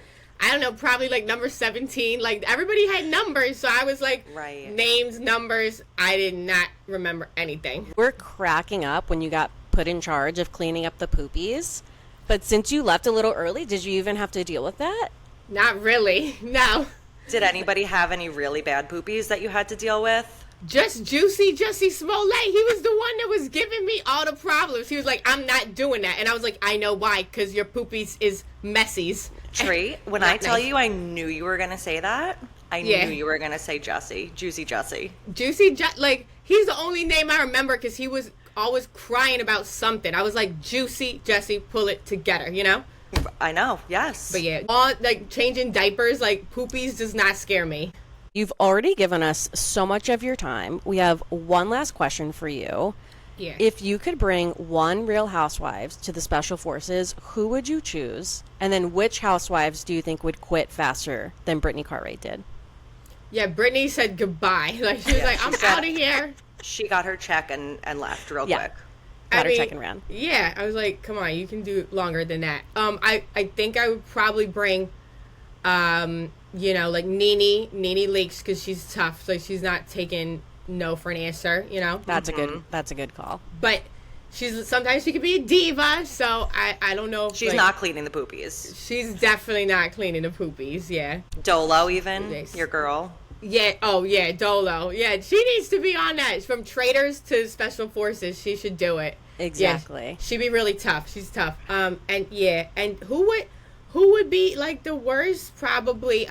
I don't know, probably like number 17. Like, everybody had numbers, so I was like, Right. names, numbers. I did not remember anything. We're cracking up when you got put in charge of cleaning up the poopies. But since you left a little early, did you even have to deal with that? Not really, no. Did anybody have any really bad poopies that you had to deal with? Just Juicy Jussie Smollett. He was the one that was giving me all the problems. He was like, I'm not doing that. And I was like, I know why, because your poopies is messies. Tree, when I tell you I knew you were going to say that, I Yeah. knew you were going to say Jussie. Juicy Jussie. Like, he's the only name I remember because he was always crying about something. I was like, Juicy Jussie, pull it together, you know? I know, yes. But yeah, all like changing diapers, like poopies does not scare me. You've already given us so much of your time. We have one last question for you. Yeah. If you could bring one Real Housewives to the Special Forces, who would you choose? And then which housewives do you think would quit faster than Brittany Cartwright did? Yeah, Brittany said goodbye. Like, she was like, I'm out of here. She got her check and left real Yeah. quick. Got her check and ran. Yeah, I was like, come on, you can do longer than that. I think I would probably bring, you know, like Nene Leakes, because she's tough. Like, she's not taking no for an answer, you know. That's a good call. But sometimes she could be a diva, so I don't know if, She's like, not cleaning the poopies. She's definitely not cleaning the poopies. Yeah. Dolo even, Yes. your girl. Yeah. Oh, yeah. Dolo. Yeah, she needs to be on that. From Traders to Special Forces, she should do it. Exactly. Yeah, she'd be really tough. She's tough. And yeah, and who would be like the worst? Probably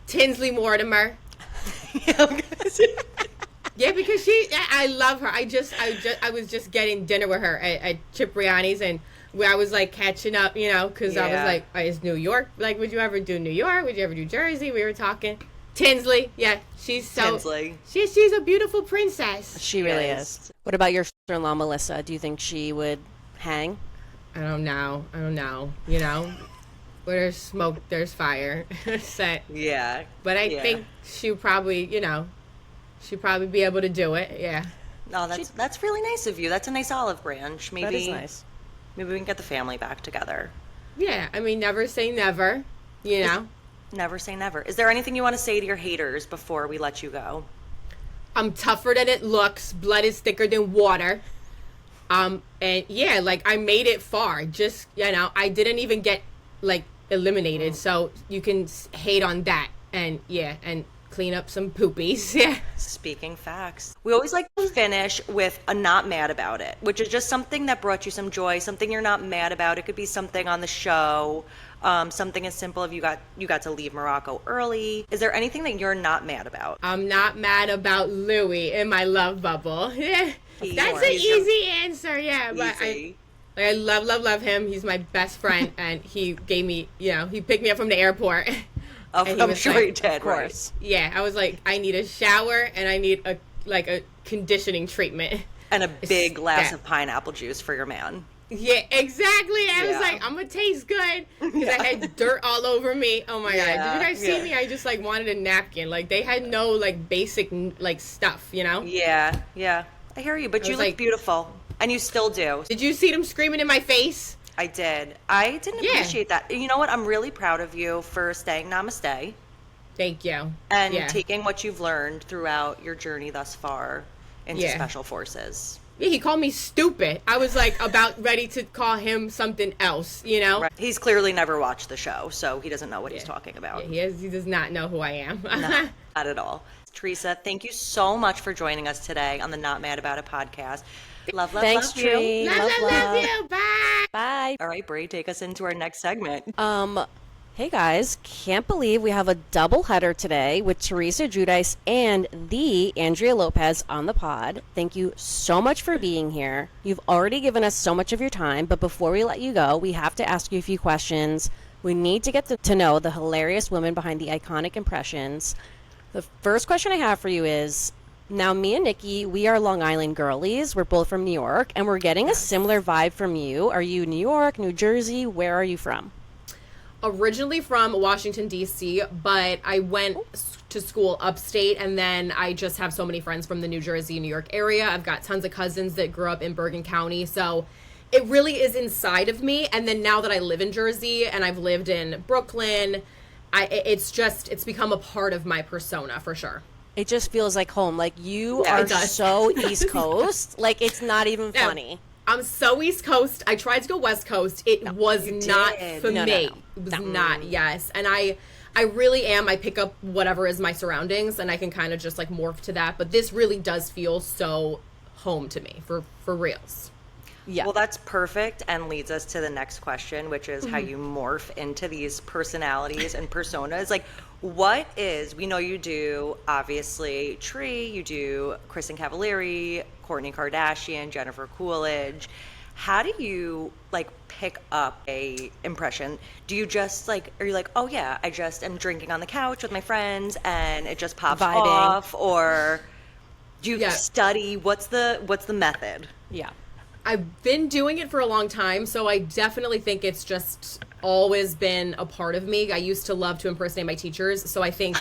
Tinsley Mortimer. Yeah, because I love her. I was just getting dinner with her at Cipriani's, and where I was like catching up, you know, because I was Yeah. like, is New York, like, would you ever do New York? Would you ever do Jersey? We were talking. Tinsley, yeah, she's so Tinsley. she's a beautiful princess. She really Yes. is. What about your sister-in-law, Melissa? Do you think she would hang? I don't know. You know, where there's smoke, there's fire. Set. Yeah. But I think she'd probably, you know, she'd probably be able to do it. Yeah. No, that's really nice of you. That's a nice olive branch. Maybe That is nice. Maybe we can get the family back together. Yeah. I mean, never say never. You know. Never say never. Is there anything you want to say to your haters before we let you go? I'm tougher than it looks. Blood is thicker than water. And yeah, like, I made it far. Just, you know, I didn't even get like eliminated. So you can hate on that. And yeah, and clean up some poopies. Yeah. Speaking facts. We always like to finish with a not mad about it, which is just something that brought you some joy, something you're not mad about. It could be something on the show, something as simple as you got to leave Morocco early. Is there anything that you're not mad about? I'm not mad about Louis in my love bubble. Yeah. That's an easy answer. Yeah. But Easy. I love him. He's my best friend. And he gave me, you know, he picked me up from the airport. Oh, And he I'm was sure like, he did, Of course. Yeah, I was like, I need a shower and I need a conditioning treatment. And a big glass Yeah. of pineapple juice for your man. Yeah, exactly. I was Yeah. like, I'm gonna taste good because I had dirt all over me. Oh my god! Did you guys see Yeah. me? I just like wanted a napkin. Like, they had no like basic like stuff, you know. Yeah. I hear you, but you was look like- beautiful. And you still do. Did you see them screaming in my face? I did. I didn't Yeah. appreciate that. You know what? I'm really proud of you for staying namaste Thank you. and Yeah. taking what you've learned throughout your journey thus far into Yeah. Special Forces. Yeah, he called me stupid. I was like about ready to call him something else, you know. Right. He's clearly never watched the show, so he doesn't know what he's talking about. Yeah, he does not know who I am. No, not at all. Teresa, thank you so much for joining us today on the Not Mad About It podcast. Love Thanks, you. Tree. love you. Bye. Bye. All right, Brie, take us into our next segment. Hey guys, can't believe we have a double header today with Teresa Giudice and the Andrea Lopez on the pod. Thank you so much for being here. You've already given us so much of your time, but before we let you go, we have to ask you a few questions. We need to get to know the hilarious women behind the iconic impressions. The first question I have for you is, now me and Nikki, we are Long Island girlies. We're both from New York, and we're getting a similar vibe from you. Are you New York, New Jersey? Where are you from? Originally from Washington, D.C., but I went to school upstate, and then I just have so many friends from the New Jersey, New York area. I've got tons of cousins that grew up in Bergen County, so it really is inside of me. And then now that I live in Jersey and I've lived in Brooklyn, it's become a part of my persona for sure. It just feels like home. Like, you Yeah, are it does. so East Coast. Like, it's not even Yeah. funny. I'm so East Coast. I tried to go West Coast. It was not did. for No, me. no. It was not, yes. And I really am. I pick up whatever is my surroundings, and I can kind of just like morph to that. But this really does feel so home to me, for reals. Yeah. Well, that's perfect and leads us to the next question, which is how you morph into these personalities and personas. Like, we know you do, obviously, Tree, you do Kristen Cavallari, Kourtney Kardashian, Jennifer Coolidge. How do you, like, pick up a impression? Do you just, like, are you like, oh, yeah, I just am drinking on the couch with my friends and it just pops Vibing. off? Or do you Yeah. study? What's the method? Yeah. I've been doing it for a long time, so I definitely think it's just always been a part of me. I used to love to impersonate my teachers, so I think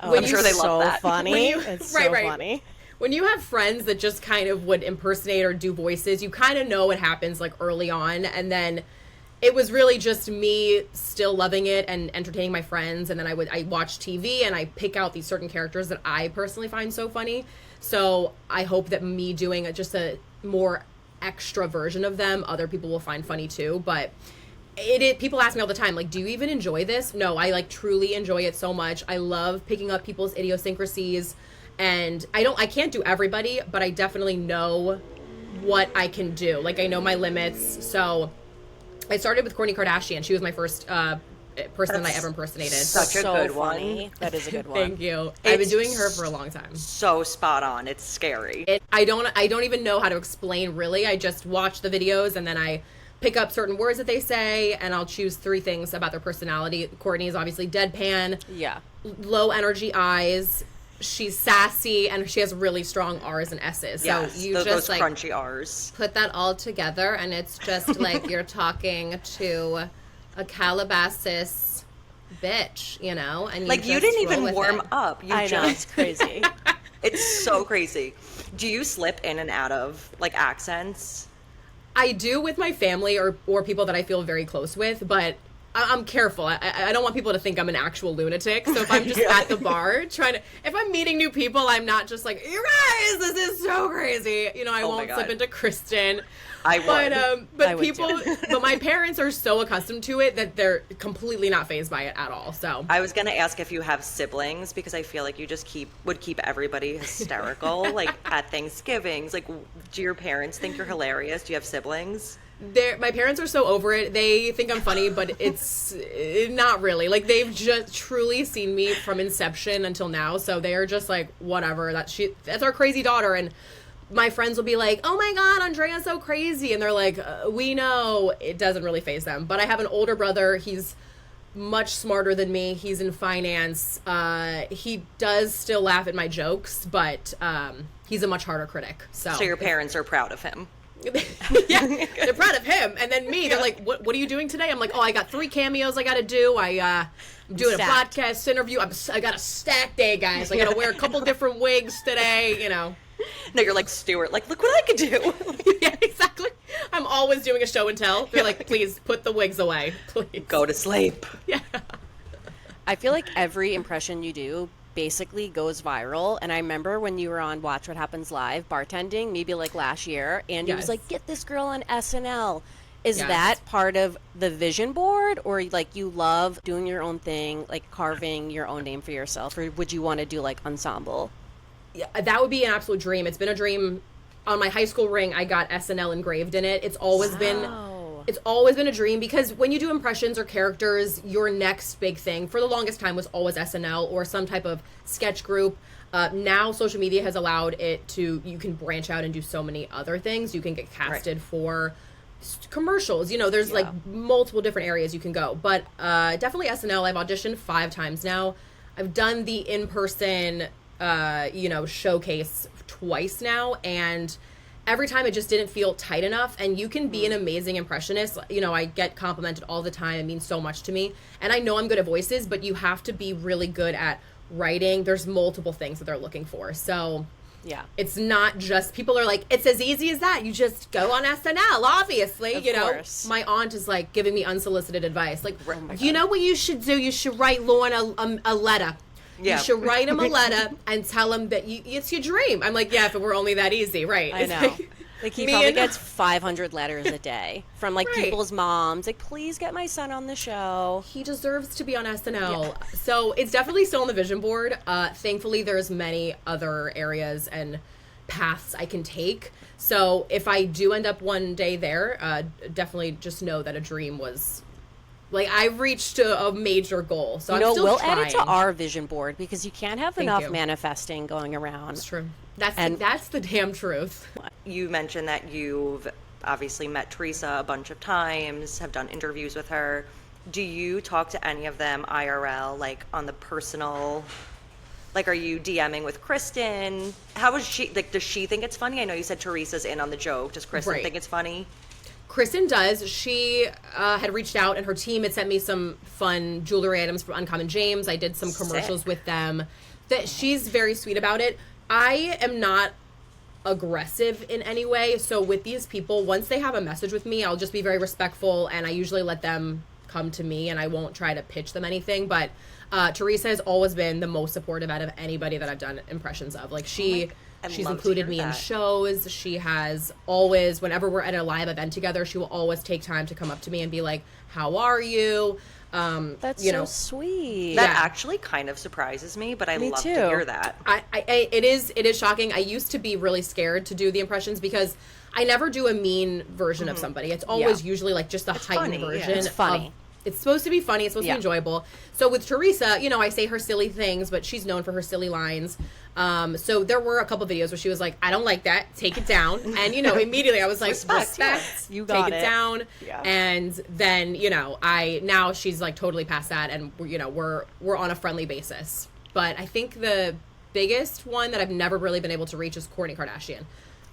I'm sure they love so that. funny. When you- It's right, so right. funny. when you have friends that just kind of would impersonate or do voices, you kind of know what happens like early on. And then it was really just me still loving it and entertaining my friends. And then I watch TV and I pick out these certain characters that I personally find so funny. So I hope that me doing just a more extra version of them, other people will find funny too. But people ask me all the time, like, do you even enjoy this? No, I like truly enjoy it so much. I love picking up people's idiosyncrasies, and I can't do everybody, but I definitely know what I can do. Like, I know my limits. So I started with Kourtney Kardashian. She was my first person that I ever impersonated. Such a So good funny. one. That is a good one. Thank you. I've been It's doing her for a long time. So spot on. It's scary. I don't even know how to explain really. I just watch the videos and then I pick up certain words that they say and I'll choose 3 things about their personality. Kourtney is obviously deadpan, Yeah. low energy eyes. She's sassy and she has really strong R's and S's. So Yes, you those just like crunchy R's. put that all together and it's just like you're talking to a Calabasas bitch, you know? And Like, you just didn't roll even with warm it. up. You I know, just it's crazy. It's so crazy. Do you slip in and out of like accents? I do with my family or people that I feel very close with, but I'm careful. I don't want people to think I'm an actual lunatic. So if I'm just at the bar if I'm meeting new people, I'm not just like, you guys, this is so crazy. You know, I Oh my won't God. slip into Kristen. I would. But I would people, too. but my parents are so accustomed to it that they're completely not fazed by it at all. So I was gonna ask if you have siblings because I feel like you just would keep everybody hysterical. Like at Thanksgivings, like, do your parents think you're hilarious? Do you have siblings? my parents are so over it. They think I'm funny, but it's not really. Like, they've just truly seen me from inception until now, so they're just like, whatever. That's our crazy daughter. And my friends will be like, oh my god, Andrea's so crazy, and they're like, we know. It doesn't really faze them. But I have an older brother. He's much smarter than me. He's in finance. He does still laugh at my jokes, but he's a much harder critic. So your parents are proud of him. yeah, they're proud of him. And then me, they're like, what are you doing today? I'm like, oh, I got 3 cameos I got to do. I'm doing a Stacked. podcast interview. I got a stack day, guys. I got to wear a couple different wigs today, you know. No, you're like Stuart. Like, look what I could do. Yeah, exactly. I'm always doing a show and tell. They're like, please put the wigs away, please. Go to sleep. Yeah. I feel like every impression you do basically goes viral. And I remember when you were on Watch What Happens Live bartending, maybe like last year, and it was Yes. like, get this girl on SNL. Is Yes. that part of the vision board, or like you love doing your own thing, like carving your own name for yourself, or would you want to do like ensemble? Yeah, that would be an absolute dream. It's been a dream. On my high school ring, I got SNL engraved in it. It's always been a dream, because when you do impressions or characters, your next big thing for the longest time was always SNL or some type of sketch group. Now social media has allowed you can branch out and do so many other things. You can get casted for commercials. You know, there's like multiple different areas you can go. But definitely SNL. I've auditioned 5 times now. I've done the in-person, showcase twice now, and every time it just didn't feel tight enough. And you can be an amazing impressionist. I get complimented all the time. It means so much to me. And I know I'm good at voices, but you have to be really good at writing. There's multiple things that they're looking for. So Yeah. it's not just, people are like, it's as easy as that. You just go on SNL, obviously. Of course. My aunt is like giving me unsolicited advice. Like, Oh you know what you should do? You should write Lauren a letter. Yeah. You should write him a letter and tell him that it's your dream. I'm like, yeah, if it were only that easy, right? I know. Like, he Me probably and- gets 500 letters a day from, like, Right. people's moms. Like, please get my son on the show. He deserves to be on SNL. So it's definitely still on the vision board. Thankfully, there's many other areas and paths I can take. So if I do end up one day there, definitely just know that a dream was, like, I reached a major goal. So I'm still we'll trying. add it to our vision board because you can't have Thank enough you. manifesting going around. It's true. That's And- that's the damn truth. You mentioned that you've obviously met Teresa a bunch of times, have done interviews with her. Do you talk to any of them IRL, like on the personal? Like, are you DMing with Kristen? How is she? Like, does she think it's funny? I know you said Teresa's in on the joke. Does Kristen Right. think it's funny? Kristen does. She had reached out, and her team had sent me some fun jewelry items from Uncommon James. I did some commercials Sick. with them. That she's very sweet about it. I am not aggressive in any way. So with these people, once they have a message with me, I'll just be very respectful, and I usually let them come to me, and I won't try to pitch them anything. But Teresa has always been the most supportive out of anybody that I've done impressions of. Like, she's I'd love to included hear me in that. shows. She has always, whenever we're at a live event together, she will always take time to come up to me and be like, how are you? That's you so know, sweet. That Yeah. actually kind of surprises me, but I Me love too. to hear that. it is shocking. I used to be really scared to do the impressions because I never do a mean version of somebody. It's always usually like just a heightened funny, yeah. version. It's funny. It's supposed to be funny. It's supposed to Yeah. be enjoyable. So with Teresa, I say her silly things, but she's known for her silly lines. So there were a couple videos where she was like, I don't like that. Take it down. And, immediately I was like, Respect, respect. yeah. You got take it it. down. Yeah. And then, now she's like totally past that, and we're on a friendly basis. But I think the biggest one that I've never really been able to reach is Kourtney Kardashian.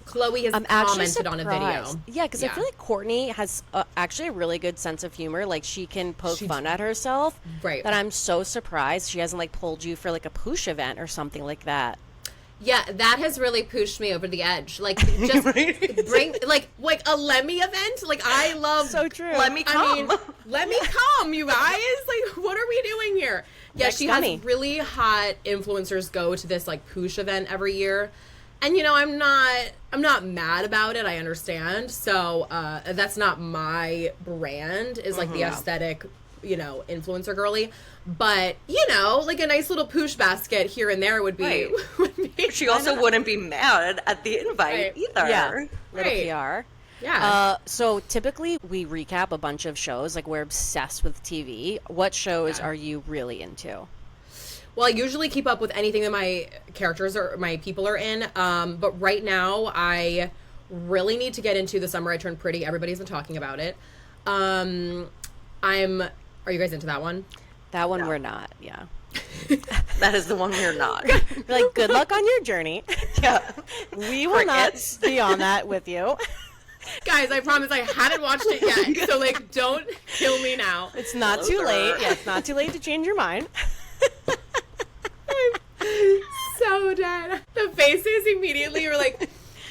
Chloe has I'm actually commented on a video. surprised. Yeah, because I feel like Kourtney has actually a really good sense of humor. Like, she can poke fun at herself. Right. That I'm so surprised she hasn't, like, pulled you for, like, a poosh event or something like that. Yeah, that has really pushed me over the edge. Like, just bring like a Lemmy event. Like, I love So true. Let me come. I mean, let me come, you guys. Like, what are we doing here? Yeah, Next she funny. has really hot influencers go to this like poosh event every year. And I'm not mad about it. I understand. So that's not my brand, is like the aesthetic, influencer girly. But, like a nice little poosh basket here and there would be. Right. would be She also wouldn't be mad at the invite Right. either. Yeah. Little Right. PR. Yeah. So typically we recap a bunch of shows. Like, we're obsessed with TV. What shows are you really into? Well, I usually keep up with anything that my characters or my people are in. But right now, I really need to get into The Summer I Turned Pretty. Everybody's been talking about it. Are you guys into that one? That one we're not. Yeah. That is the one we're not. We're like, good luck on your journey. Yeah. We will not Crickets. be on that with you. Guys, I promise I hadn't watched it yet. So, don't kill me now. It's not too Loser. late. Yeah, it's not too late to change your mind. So dead. The faces immediately were like,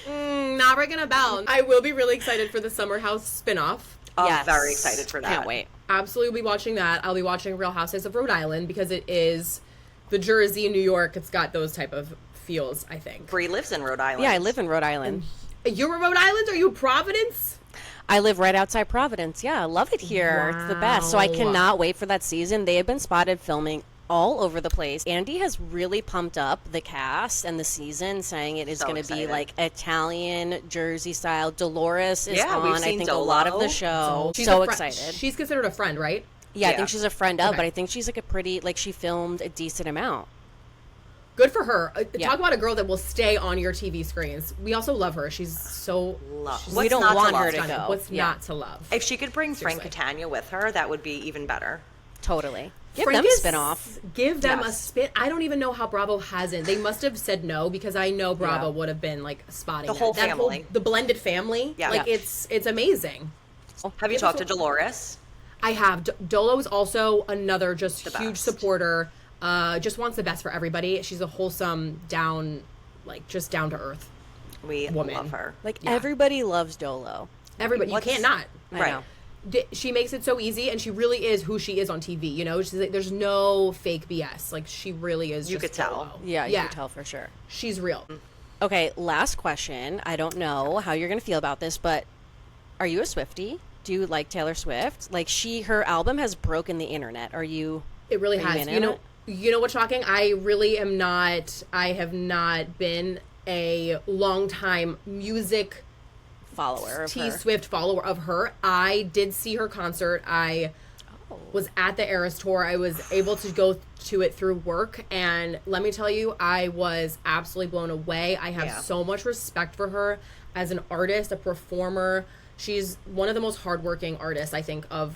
not ringing a bell. I will be really excited for the Summer House spinoff. I'm Yes. very excited for that. Can't wait. Absolutely be watching that. I'll be watching Real Housewives of Rhode Island because it is the Jersey, New York. It's got those type of feels, I think. Brie lives in Rhode Island. Yeah, I live in Rhode Island. You're a Rhode Island? Are you Providence? I live right outside Providence. Yeah, I love it here. It's the best. So I Wow. cannot wait for that season. They have been spotted filming all over the place. Andy has really pumped up the cast and the season, saying it is So going to be excited. like Italian Jersey style. Dolores is Yeah, we've on, I seen think, a lot of Dolo. the show. She's So a fri- excited. She's considered a friend, right? Yeah, I Yeah. think she's a friend of, Okay. but I think she's like a pretty, like, she filmed a decent amount. Good for her. Yeah. Talk about a girl that will stay on your TV screens. We also love her. She's so... What's We don't not want love? her to stunning. go. What's Yeah. not to love? If she could bring Frank Seriously. Catania with her, that would be even better. Totally. Give Frank them a is- spin-off. Give them a Yes. spin. I don't even know how Bravo hasn't. They must have said no, because I know Bravo Yeah. would have been like spotting The that. whole That family. the blended family. Yeah. Like Yeah. it's amazing. Have you talked to Dolores? I have. Dolo is also another just The huge best. supporter. Just wants the best for everybody. She's a wholesome, just down to earth We woman. love her. Like, Yeah. everybody loves Dolo. Everybody. What's- You can't not. I Right. know. She makes it so easy, and she really is who she is on TV. You know, she's like, there's no fake BS. Like, she really is. You just could tell. Dolo. Yeah, you can tell for sure. She's real. Okay, last question. I don't know how you're going to feel about this, but are you a Swiftie? Do you like Taylor Swift? Like, her album has broken the internet. Are you? It really Are you has. in You know, it? what's shocking? I really am not. I have not been a longtime music Follower of T her. Swift follower of her. I did see her concert. I was at the Eras tour. I was able to go to it through work, and let me tell you, I was absolutely blown away. I have Yeah. so much respect for her as an artist, a performer. She's one of the most hardworking artists, I think, of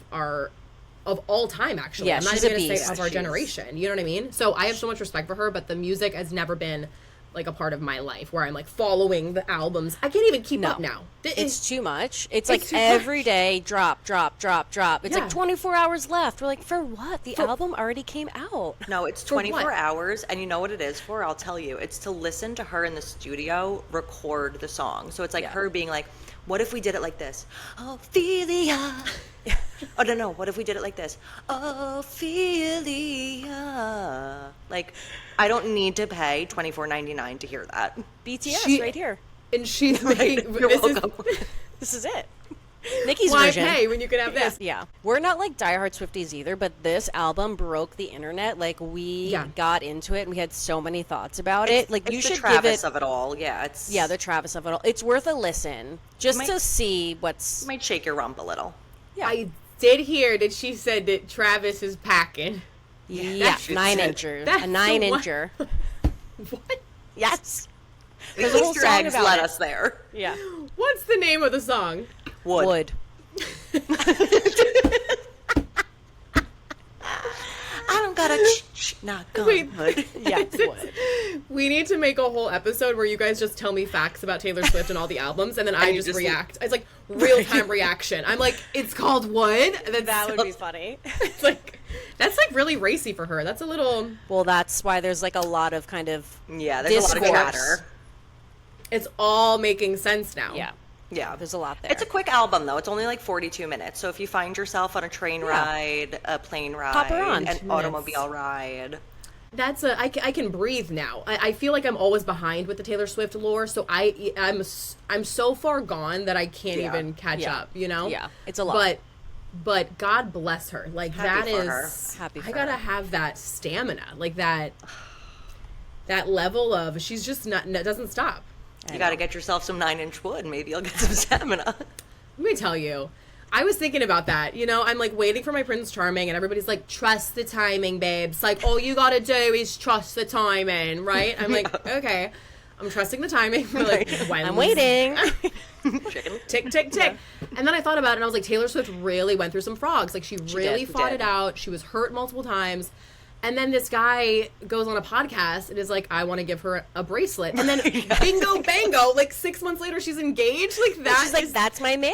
all time, actually. Yeah, I'm not she's even a going to beast. say of our She's- generation. You know what I mean? So I have so much respect for her, but the music has never been like a part of my life where I'm like following the albums. I can't even keep No. up now. It's too much. It's like too every much. day, drop. It's Yeah. like 24 hours left. We're like, for what? The album already came out. No, it's For what? 24 hours, and you know what it is for? I'll tell you. It's to listen to her in the studio record the song. So it's like Yeah. her being like, what if we did it like this? Ophelia. Oh, no. What if we did it like this? Ophelia. Like, I don't need to pay $24.99 to hear that. BTS She- right here. And she's making You're this welcome. This is it. Nikki's Why version. pay when you can have this? Yeah. We're not like diehard Swifties either, but this album broke the internet. Like, we Yeah. got into it and we had so many thoughts about it. Like, It's you the should Travis give it. of it all. Yeah, it's Yeah, the Travis of it all. It's worth a listen just Might- to see what's. might shake your rump a little. Yeah. I did hear that she said that Travis is packing. Yeah, that's- 9-incher. that's A the 9-incher. What? Yes. The There's a whole Easter song eggs about led it. us there. Yeah. What's the name of the song? Wood. I don't gotta knock on Wait. wood. Yeah, wood. We need to make a whole episode where you guys just tell me facts about Taylor Swift and all the albums, and then I you just just- react. It's like real-time reaction. I'm like, it's called Wood? That would be funny. It's like, that's like really racy for her. That's a little, Well, that's why there's like a lot of kind of Yeah, there's a lot of discourse. chatter. it's all making sense now. Yeah. Yeah. There's a lot there. It's a quick album, though. It's only like 42 minutes. So if you find yourself on a train ride, a plane ride, Pop her on. an 2 automobile ride. That's I can breathe now. I feel like I'm always behind with the Taylor Swift lore, so I'm so far gone that I can't Yeah. even catch Yeah. up, you know? Yeah, it's a lot. But God bless her. Like Happy that for her. is Happy for I gotta her. have that stamina. Like that level of she's just not doesn't stop. You got to get yourself some 9-inch wood. Maybe you'll get some stamina. Let me tell you. I was thinking about that. You know, I'm like waiting for my Prince Charming, and everybody's like, trust the timing, babes. Like, all you gotta do is trust the timing, right? I'm like, okay. I'm trusting the timing. We're like, when's- I'm waiting. Chicken. Tick, tick, tick. And then I thought about it, and I was like, Taylor Swift really went through some frogs. Like, she really did. fought it out. She was hurt multiple times. And then this guy goes on a podcast and is like, I want to give her a bracelet. And then bingo bango, like 6 months later, she's engaged. Like, that She's like, is- that's my man.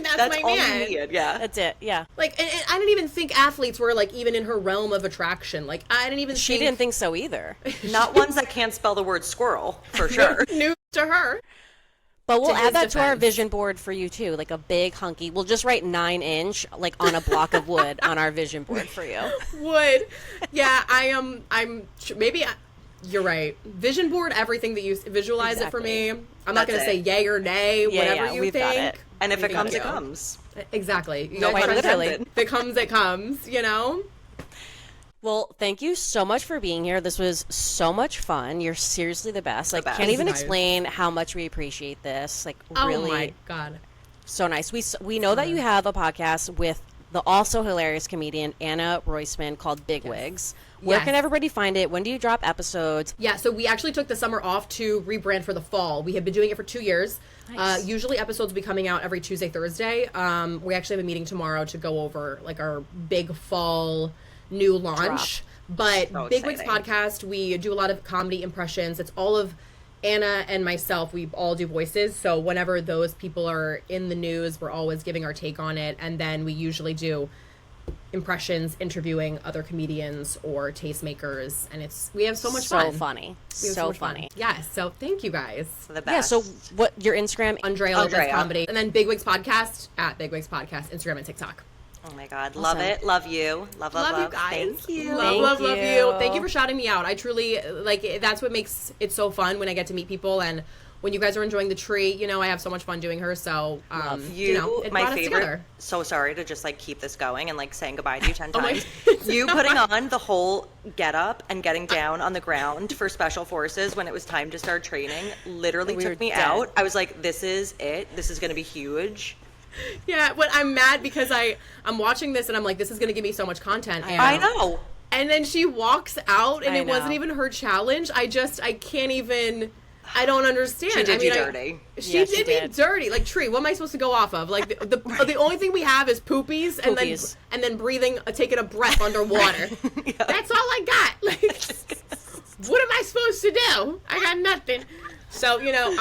that's That's my all man. you needed, yeah. That's it. Yeah. Like, and I didn't even think athletes were, like, even in her realm of attraction. Like, I didn't even She didn't think so either. Not ones that can't spell the word squirrel, for sure. News to her. But we'll To his add that to our defense. vision board for you too, like a big hunky. We'll just write 9-inch like on a block of wood on our vision board for you. Would. Yeah, you're right. Vision board, everything that you visualize it for me. Exactly. I'm not going to That's say it. yay or nay, whatever you we've think. got it. And if We it got comes, you. it comes. Exactly. You No guys pun are- literally. intended. If it comes, it comes, you know? Well, thank you so much for being here. This was so much fun. You're seriously the best. Like, best. can't even Nice. explain how much we appreciate this. Like, Oh really my God. so nice. We know that you have a podcast with the also hilarious comedian Anna Roisman called Bigwigs. Where Yes. can everybody find it? When do you drop episodes? Yeah, so we actually took the summer off to rebrand for the fall. We have been doing it for 2 years. Nice. Usually episodes will be coming out every Tuesday, Thursday. We actually have a meeting tomorrow to go over like our big fall new launch. But So Big Wigs exciting. podcast, we do a lot of comedy impressions. It's all of Anna and myself. We all do voices. So whenever those people are in the news, we're always giving our take on it. And then we usually do impressions, interviewing other comedians or tastemakers, and we have so much So fun. funny. We have So much fun. funny. Yes, so thank you guys. The best. Yeah, so what your Instagram? Andrea Lopez Andrea. Comedy, and then Big Wigs Podcast at Big Wigs Podcast, Instagram and TikTok. Oh my God. Love Awesome. it. Love you. Love Love you guys. Thank you. Love, Thank love, love you. you. Thank you for shouting me out. I truly, like, that's what makes it so fun when I get to meet people, and when you guys are enjoying the tree, you know, I have so much fun doing her, so, you know, it my brought us favorite. together. So sorry to just like keep this going and like saying goodbye to you 10 Oh my times. God. You putting on the whole get up and getting down on the ground for special forces when it was time to start training literally We were took me dead. out. I was like, this is it. This is going to be huge. Yeah, but I'm mad because I'm watching this and I'm like, this is going to give me so much content. And, I know. And then she walks out and I it wasn't know. even her challenge. I can't even, I don't understand. She did I mean, you dirty. She Yeah, did she me did. dirty. Like, Tree, what am I supposed to go off of? Like, the only thing we have is poopies, Poopies. and then breathing, taking a breath underwater. That's all I got. Like, what am I supposed to do? I got nothing. So, you know,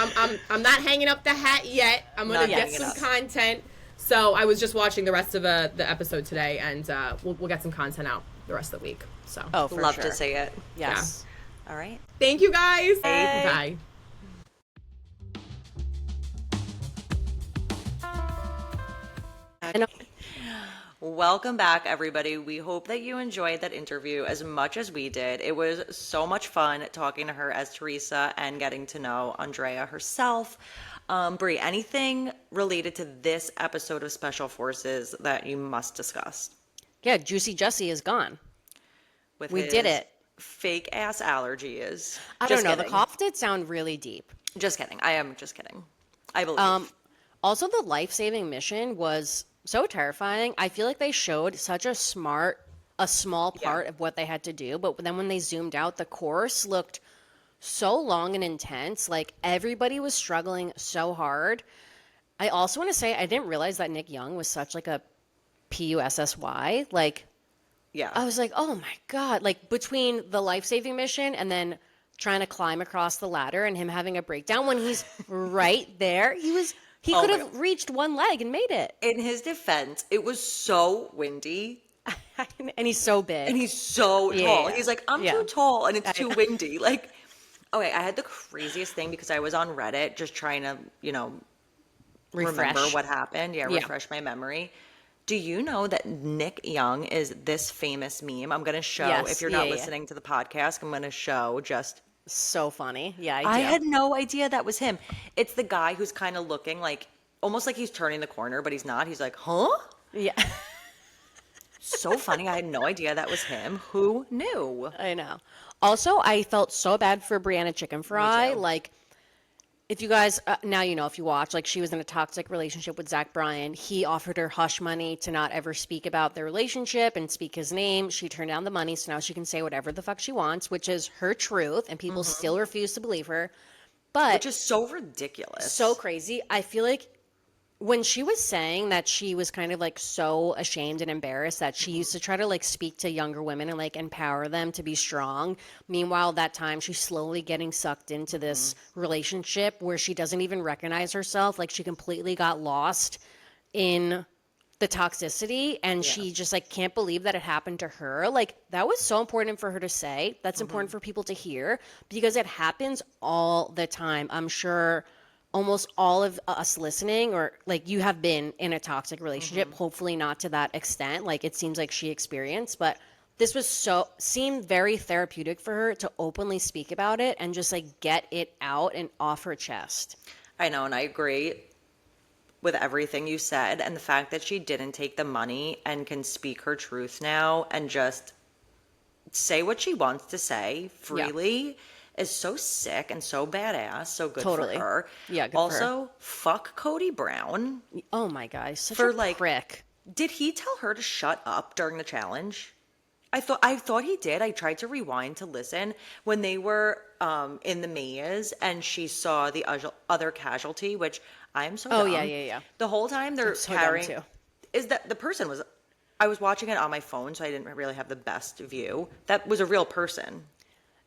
I'm not hanging up the hat yet. I'm gonna Not get hanging some up. content. So I was just watching the rest of the episode today, and we'll get some content out the rest of the week. So Oh, for Love sure. to see it. Yes. All right. thank you guys. Bye. Bye. And Welcome back, everybody. We hope that you enjoyed that interview as much as we did. It was so much fun talking to her as Teresa and getting to know Andrea herself. Brie, anything related to this episode of Special Forces that you must discuss? yeah, Juicy Jussie is gone. With We his did it. Fake ass allergies. I Just don't know. The kidding. cough did sound really deep. Just kidding. I am just kidding. I believe. Also, the life-saving mission was so terrifying. I feel like they showed such a small part of what they had to do, but then when they zoomed out, the course looked so long and intense. Like everybody was struggling so hard. I also want to say I didn't realize that Nick Young was such like a PUSSY. Like Yeah. I was like, oh my God. Like between the life-saving mission and then trying to climb across the ladder and him having a breakdown when he's right there, he Oh could my have reached one leg and made it. In his defense, it was so windy And he's so big. and he's so Yeah, tall. yeah. He's like, I'm Yeah. too tall and it's too windy. Like, okay, I had the craziest thing because I was on Reddit just trying to, remember Refresh. what happened. Yeah, Yeah. refresh my memory. Do you know that Nick Young is this famous meme? I'm going to show, Yes, if you're not yeah. listening to the podcast, I'm going to show just. So funny. Yeah, I do. I had no idea that was him. It's the guy who's kind of looking like, almost like he's turning the corner, but he's not. He's like, huh? Yeah, So funny. I had no idea that was him. Who knew? I know. Also, I felt so bad for Brianna Chicken Fry. too. Like, if you guys, now you know, if you watch, like, she was in a toxic relationship with Zach Bryan. He offered her hush money to not ever speak about their relationship and speak his name. She turned down the money, so now she can say whatever the fuck she wants, which is her truth, and people still refuse to believe her. But Which is so ridiculous. so crazy. I feel like when she was saying that she was kind of like so ashamed and embarrassed that she used to try to like speak to younger women and like empower them to be strong. Meanwhile, that time she's slowly getting sucked into this relationship where she doesn't even recognize herself. Like she completely got lost in the toxicity and she just like can't believe that it happened to her. Like that was so important for her to say. That's important for people to hear because it happens all the time. I'm sure almost all of us listening or like you have been in a toxic relationship, hopefully not to that extent like it seems like she experienced, but this was seemed very therapeutic for her to openly speak about it and just like get it out and off her chest. I know, and I agree with everything you said. And the fact that she didn't take the money and can speak her truth now and just say what she wants to say freely is so sick and so badass. So good Totally. for her. Yeah, good for her. also, fuck Cody Brown. Oh my God, he's such For, a like, prick. Did he tell her to shut up during the challenge? I thought he did. I tried to rewind to listen when they were in the maze and she saw the other casualty, which I am so Oh, dumb. yeah. The whole time they're so dumb, carrying too. is that the person was I was watching it on my phone, so I didn't really have the best view. That was a real person.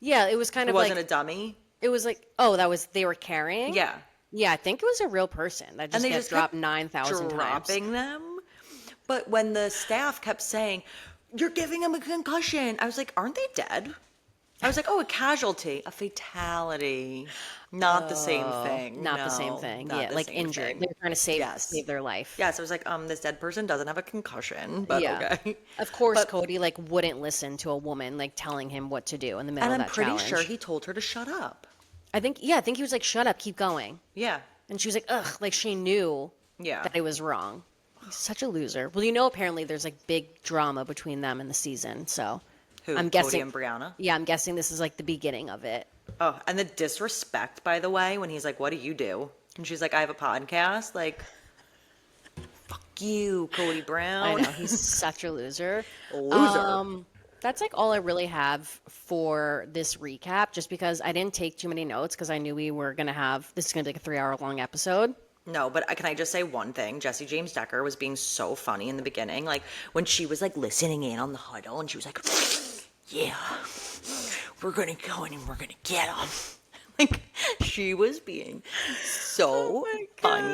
Yeah, it was kind It of wasn't like a dummy. it was like, oh, that was they were carrying. Yeah. Yeah, I think it was a real person that just And they got just dropped kept 9,000 times. dropping them. But when the staff kept saying, "You're giving him a concussion," I was like, "Aren't they dead?" I was like, "Oh, a casualty, a fatality, not the same thing. Not the same No, thing. not Yeah, the like same injured. thing." They were trying to Yes. save their life. Yes, I was like, this dead person doesn't have a concussion, but Yeah. okay. Of course, But- Cody like wouldn't listen to a woman like telling him what to do in the middle And of I'm that pretty challenge. sure he told her to shut up. I think he was like, "Shut up, keep going." Yeah. And she was like, "Ugh," like she knew Yeah. that it was wrong. He's such a loser. Well, you know, apparently there's like big drama between them in the season, so Who? I'm Cody guessing. and Brianna? Yeah, I'm guessing this is like the beginning of it. Oh, and the disrespect, by the way, when he's like, "What do you do?" And she's like, "I have a podcast." Like, fuck you, Cody Brown. I know he's such a loser. Loser. That's like all I really have for this recap, just because I didn't take too many notes because I knew we were gonna have this is gonna be like a 3 hour long episode. No, but can I just say one thing? Jesse James Decker was being so funny in the beginning. Like, when she was, like, listening in on the huddle, and she was like, "Yeah, we're going to go in and we're going to get him." Like, she was being so funny.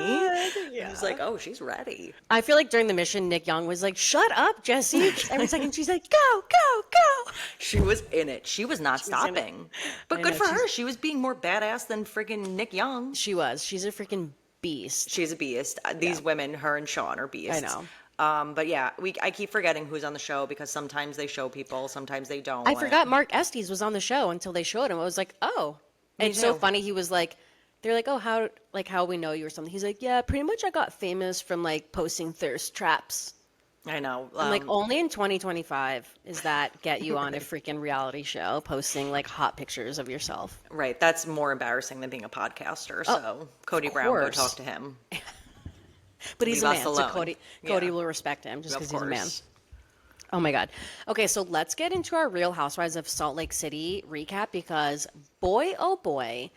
I was like, oh, she's ready. I feel like during the mission, Nick Young was like, "Shut up, Jesse!" Every second she's like, "Go, go, go!" She was in it. She was not was in it. stopping. But I good know, for she's- her. She was being more badass than freaking Nick Young. She was. She's a freaking beast. She's a beast. These women, her and Sean, are beasts. know. But yeah, I keep forgetting who's on the show because sometimes they show people, sometimes they don't. I forgot Mark Estes was on the show until they showed him. I was like, "Oh." Me It's so too. funny. He was like, they're like, "Oh, how we know you or something." He's like, "Yeah, pretty much I got famous from like posting thirst traps." I know. I'm like, only in 2025 is that get you on a freaking reality show posting like hot pictures of yourself. Right. That's more embarrassing than being a podcaster. So Cody Brown, go course. talk to him. But he's Leave a us man, so alone. Cody Yeah. will respect him just Of because he's a man. course. Oh my God. Okay, so let's get into our Real Housewives of Salt Lake City recap because boy, oh boy,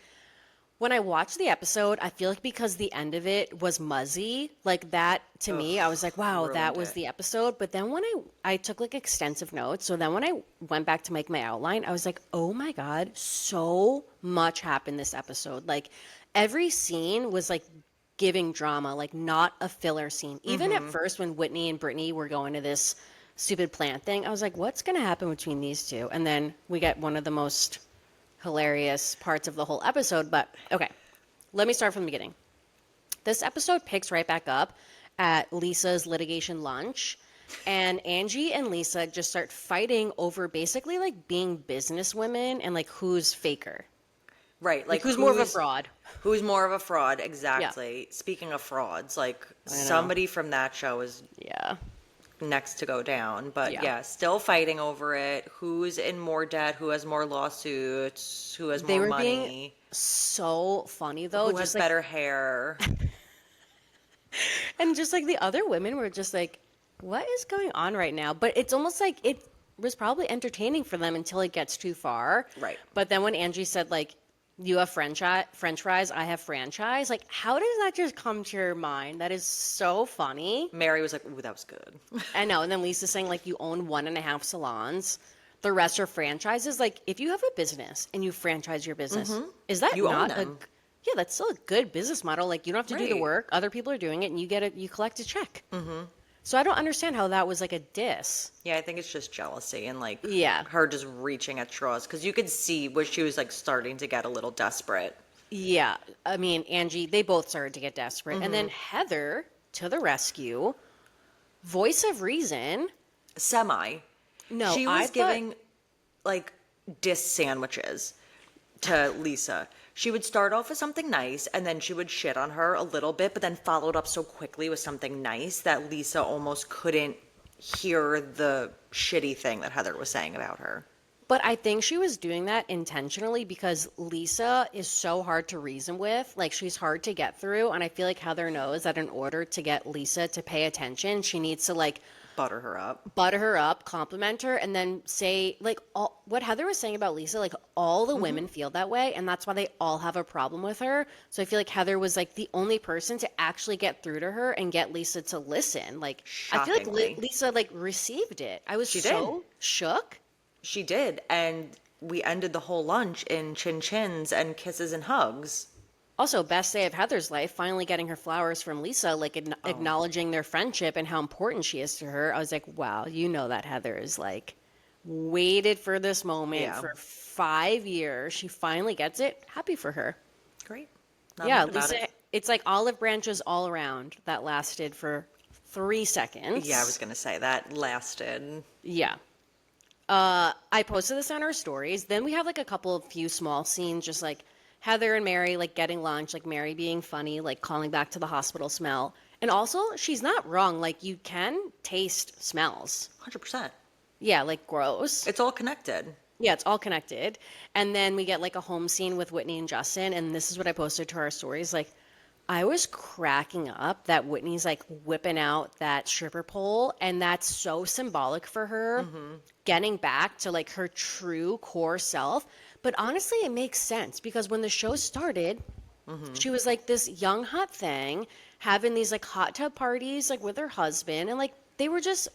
when I watched the episode, I feel like because the end of it was muzzy, like that to me, I was like, wow, that ruined was it. the episode. But then when I took like extensive notes, so then when I went back to make my outline, I was like, oh my God, so much happened this episode. Like every scene was like giving drama, like not a filler scene. Even at first when Whitney and Brittany were going to this stupid plant thing, I was like, what's going to happen between these two? And then we get one of the most hilarious parts of the whole episode. But okay, let me start from the beginning. This episode picks right back up at Lisa's litigation lunch. And Angie and Lisa just start fighting over basically like being businesswomen and like who's faker. Right. Like who's more of a fraud. Who's more of a fraud? Exactly. Speaking of frauds, like somebody from that show is Yeah. next to go down. But Yeah. yeah, still fighting over it. Who's in more debt? Who has more lawsuits? Who has They more were being money? so funny though. Who has just like, better hair? and just like the other women were just like, what is going on right now? But it's almost like it was probably entertaining for them until it gets too far. Right. But then when Angie said like, you have French fries, I have franchise. Like, how does that just come to your mind? That is so funny. Mary was like, ooh, that was good. I know. And then Lisa's saying like, you own 1.5 salons. The rest are franchises. Like, if you have a business and you franchise your business, is that You own not them. yeah, that's still a good business model. Like, you don't have to do the Right. work. Other people are doing it, and you collect a check. Mm-hmm. So I don't understand how that was like a diss. Yeah, I think it's just jealousy and like Yeah. her just reaching at straws because you could see where she was like starting to get a little desperate. Yeah, I mean, Angie, they both started to get desperate. And then Heather to the rescue, voice of reason. Semi. No, She I was thought- giving like diss sandwiches to Lisa. She would start off with something nice and then she would shit on her a little bit, but then followed up so quickly with something nice that Lisa almost couldn't hear the shitty thing that Heather was saying about her. But I think she was doing that intentionally because Lisa is so hard to reason with. Like, she's hard to get through. And I feel like Heather knows that in order to get Lisa to pay attention, she needs to, like, butter her up, compliment her, and then say, like, all, what Heather was saying about Lisa, like, all the women feel that way. And that's why they all have a problem with her. So I feel like Heather was, like, the only person to actually get through to her and get Lisa to listen. Like, I feel like Shockingly. Lisa, like, received it. I was She so shook. She did, and we ended the whole lunch in chin-chins and kisses and hugs. Also, best day of Heather's life, finally getting her flowers from Lisa, like acknowledging their friendship and how important she is to her. I was like, wow, you know that Heather is like waited for this moment for 5 years. She finally gets it. Happy for her. Great. Not Yeah, mad about Lisa, it. it's like olive branches all around that lasted for 3 seconds. Yeah, I was going to say that lasted. Yeah. I posted this on our stories. Then we have like a few small scenes, just like Heather and Mary like getting lunch, like Mary being funny, like calling back to the hospital smell. And also, she's not wrong. Like, you can taste smells. 100%. Yeah, like gross. It's all connected. Yeah, it's all connected. And then we get like a home scene with Whitney and Justin. And this is what I posted to our stories. Like, I was cracking up that Whitney's like whipping out that stripper pole, and that's so symbolic for her getting back to like her true core self. But honestly, it makes sense because when the show started, she was like this young hot thing having these like hot tub parties like with her husband, and like they were just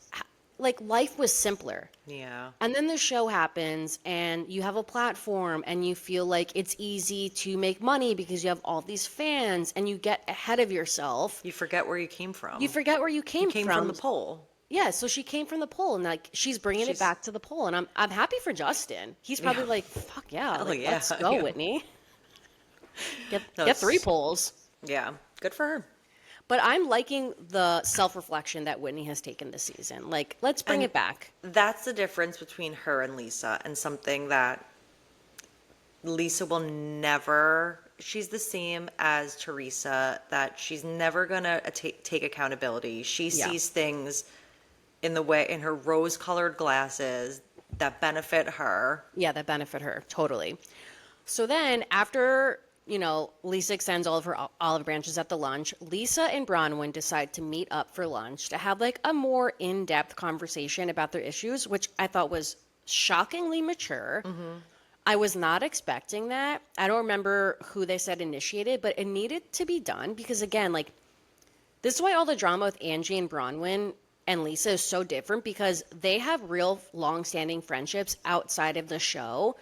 like life was simpler. Yeah. And then the show happens and you have a platform and you feel like it's easy to make money because you have all these fans and you get ahead of yourself. You forget where you came from. You forget where you came from the pole. Yeah, so she came from the pole and like she's bringing it back to the pole, and I'm happy for Justin. He's probably like, fuck yeah, Hell like, yeah. let's go, Yeah. Whitney. Get No, 3 poles. Yeah. Good for her. But I'm liking the self-reflection that Whitney has taken this season. Like, let's bring it back. That's the difference between her and Lisa, and something that Lisa will never, she's the same as Teresa, that she's never going to take accountability. She sees things in her rose-colored glasses that benefit her. Yeah, that benefit her, totally. So then after, Lisa extends all of her olive branches at the lunch, Lisa and Bronwyn decide to meet up for lunch to have like a more in-depth conversation about their issues, which I thought was shockingly mature. I was not expecting that. I don't remember who they said initiated, but it needed to be done because, again, like, this is why all the drama with Angie and Bronwyn and Lisa is so different, because they have real long-standing friendships outside of the show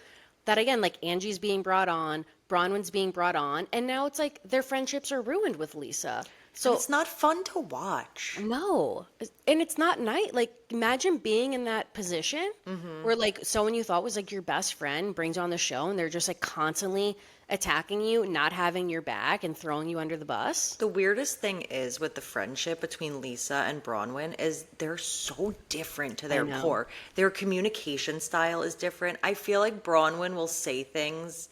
that, again, like, Angie's being brought on, Bronwyn's being brought on, and now it's like their friendships are ruined with Lisa. So It's not fun to watch. no, and it's not nice. Like, imagine being in that position where like someone you thought was like your best friend brings you on the show and they're just like constantly attacking you, not having your back, and throwing you under the bus. The weirdest thing is with the friendship between Lisa and Bronwyn is they're so different to their know. core. Their communication style is different. I feel like Bronwyn will say things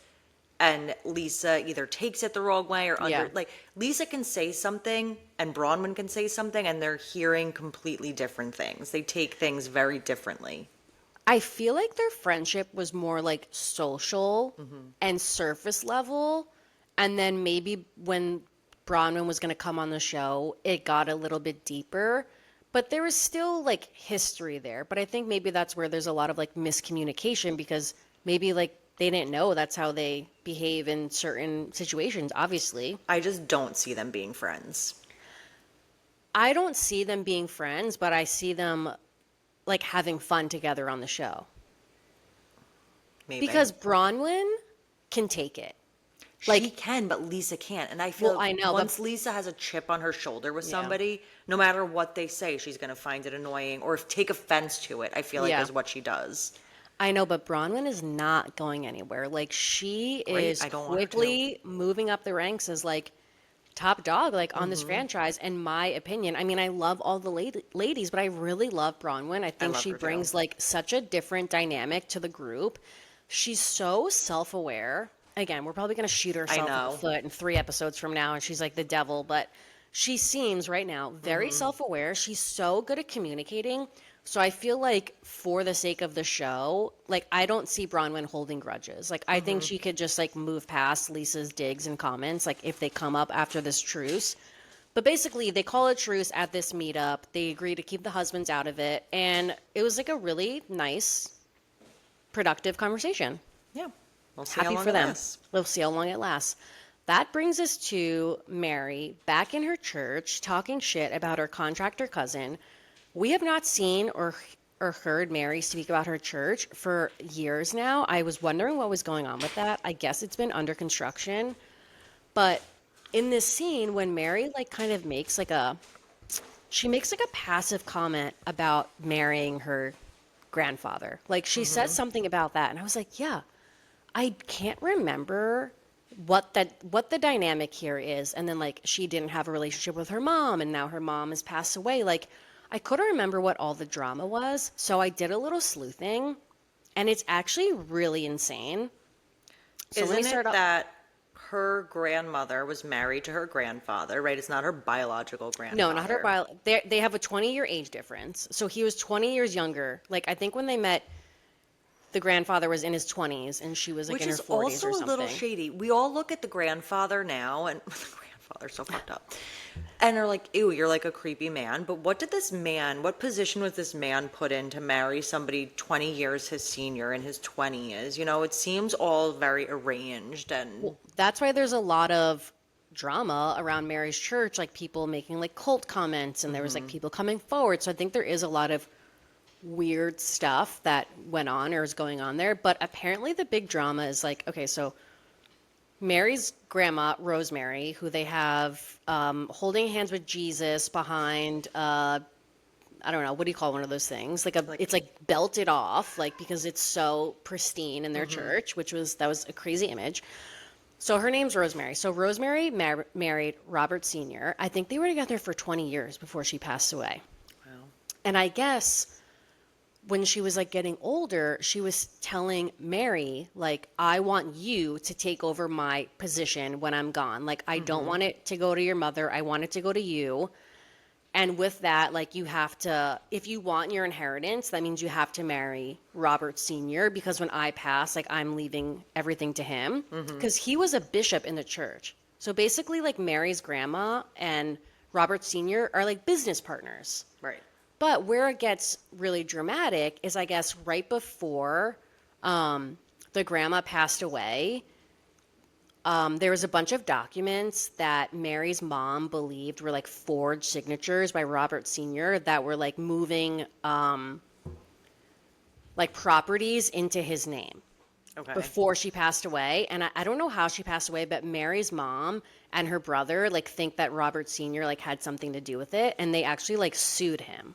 and Lisa either takes it the wrong way or like Lisa can say something and Bronwyn can say something and they're hearing completely different things. They take things very differently. I feel like their friendship was more like social and surface level. And then maybe when Bronwyn was going to come on the show, it got a little bit deeper. But there was still like history there. But I think maybe that's where there's a lot of like miscommunication, because maybe like they didn't know that's how they behave in certain situations, obviously. I just don't see them being friends. I don't see them being friends, but I see them like having fun together on the show. Maybe. Because Bronwyn can take it. She can, but Lisa can't. And I feel Well, I know, but- once Lisa has a chip on her shoulder with somebody, no matter what they say, she's going to find it annoying or take offense to it, I feel like is what she does. I know, but Bronwyn is not going anywhere. Like, she is I don't want her to. quickly moving up the ranks as like top dog, like on this franchise, in my opinion. I mean, I love all the ladies, but I really love Bronwyn. I think love she her too. brings like such a different dynamic to the group. She's so self-aware. Again, we're probably going to shoot herself in know. the foot in 3 episodes from now, and she's like the devil, but she seems right now very self-aware. She's so good at communicating. So I feel like for the sake of the show, like I don't see Bronwyn holding grudges. Like I think she could just like move past Lisa's digs and comments, like if they come up after this truce. But basically, they call a truce at this meetup. They agree to keep the husbands out of it, and it was like a really nice, productive conversation. Yeah. We'll see how Happy long for it them. lasts. We'll see how long it lasts. That brings us to Mary back in her church talking shit about her contractor cousin. We have not seen or heard Mary speak about her church for years now. I was wondering what was going on with that. I guess it's been under construction. But in this scene, when Mary like kind of makes like a passive comment about marrying her grandfather. Like she says something about that, and I was like, yeah, I can't remember what the dynamic here is. And then like she didn't have a relationship with her mom, and now her mom has passed away. Like I couldn't remember what all the drama was, so I did a little sleuthing, and it's actually really insane. So let me Isn't it start off. that her grandmother was married to her grandfather, right? It's not her biological grandfather. No, not her bio. They have a 20-year age difference. So he was 20 years younger. Like I think when they met, the grandfather was in his 20s and she was like Which in her is 40s also or a something. little shady. We all look at the grandfather now, and the grandfather's so fucked up, and are like, ew, you're like a creepy man. But what position was this man put in to marry somebody 20 years his senior in his 20s? You know, it seems all very arranged and... That's why there's a lot of drama around Mary's church, like people making like cult comments, and there was like people coming forward. So I think there is a lot of weird stuff that went on or is going on there. But apparently the big drama is like, okay, so Mary's grandma, Rosemary, who they have holding hands with Jesus behind, I don't know, what do you call one of those things? It's like belted off, like because it's so pristine in their church, that was a crazy image. So her name's Rosemary. So Rosemary married Robert Sr. I think they were together for 20 years before she passed away. Wow. And I guess when she was like getting older, she was telling Mary, like, I want you to take over my position when I'm gone. Like, I don't want it to go to your mother. I want it to go to you. And with that, like, you have to, if you want your inheritance, that means you have to marry Robert Sr. because when I pass, like, I'm leaving everything to him. Because he was a bishop in the church. So basically, like, Mary's grandma and Robert Sr. are like business partners. Right. But where it gets really dramatic is, I guess, right before the grandma passed away, there was a bunch of documents that Mary's mom believed were like forged signatures by Robert Sr. that were like moving like properties into his name before she passed away. And I don't know how she passed away, but Mary's mom and her brother like think that Robert Sr. like had something to do with it, and they actually like sued him.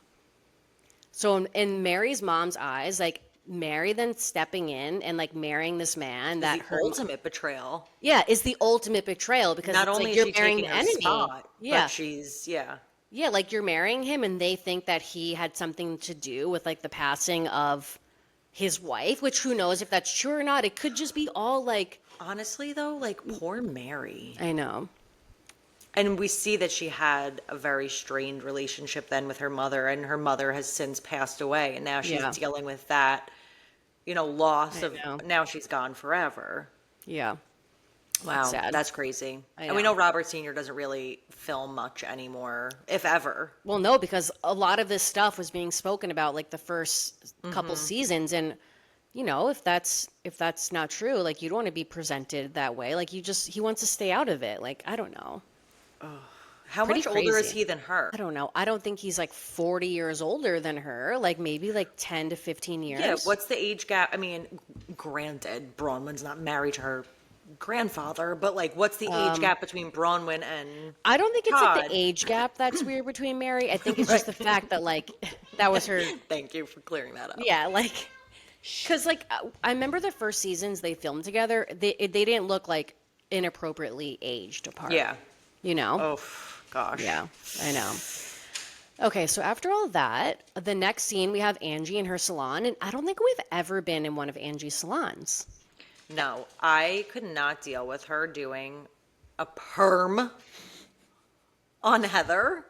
So in Mary's mom's eyes, like Mary then stepping in and like marrying this man that The ultimate betrayal. yeah, is the ultimate betrayal because Not it's only like is you're she marrying taking the her enemy. spot, Yeah. but she's, yeah. Yeah, like you're marrying him and they think that he had something to do with like the passing of his wife, which who knows if that's true or not. It could just be all like, Honestly, though, like, poor Mary. I know. And we see that she had a very strained relationship then with her mother, and her mother has since passed away, and now she's Yeah. dealing with that, loss I of, know. now she's gone forever. Yeah. Wow, sad. that's crazy. I And we know. know Robert Sr. doesn't really film much anymore, if ever. Well, no, because a lot of this stuff was being spoken about like the first couple seasons, and if that's not true, like you don't want to be presented that way. Like he wants to stay out of it. Like I don't know. How Pretty much older is crazy. he than her? I don't know. I don't think he's like 40 years older than her. Like maybe like 10 to 15 years. Yeah, what's the age gap? I mean, granted, Bronwyn's not married to her grandfather, but like, what's the age gap between Bronwyn and I don't think it's like Todd? the age gap that's weird between Mary. I think it's just the fact that like that was her. Thank you for clearing that up. Yeah, like because like I remember the first seasons they filmed together. They didn't look like inappropriately aged apart. Yeah. Oh, Gosh. yeah, I know. Okay, so after all that, the next scene we have Angie in her salon, and I don't think we've ever been in one of Angie's salons. No, I could not deal with her doing a perm on Heather.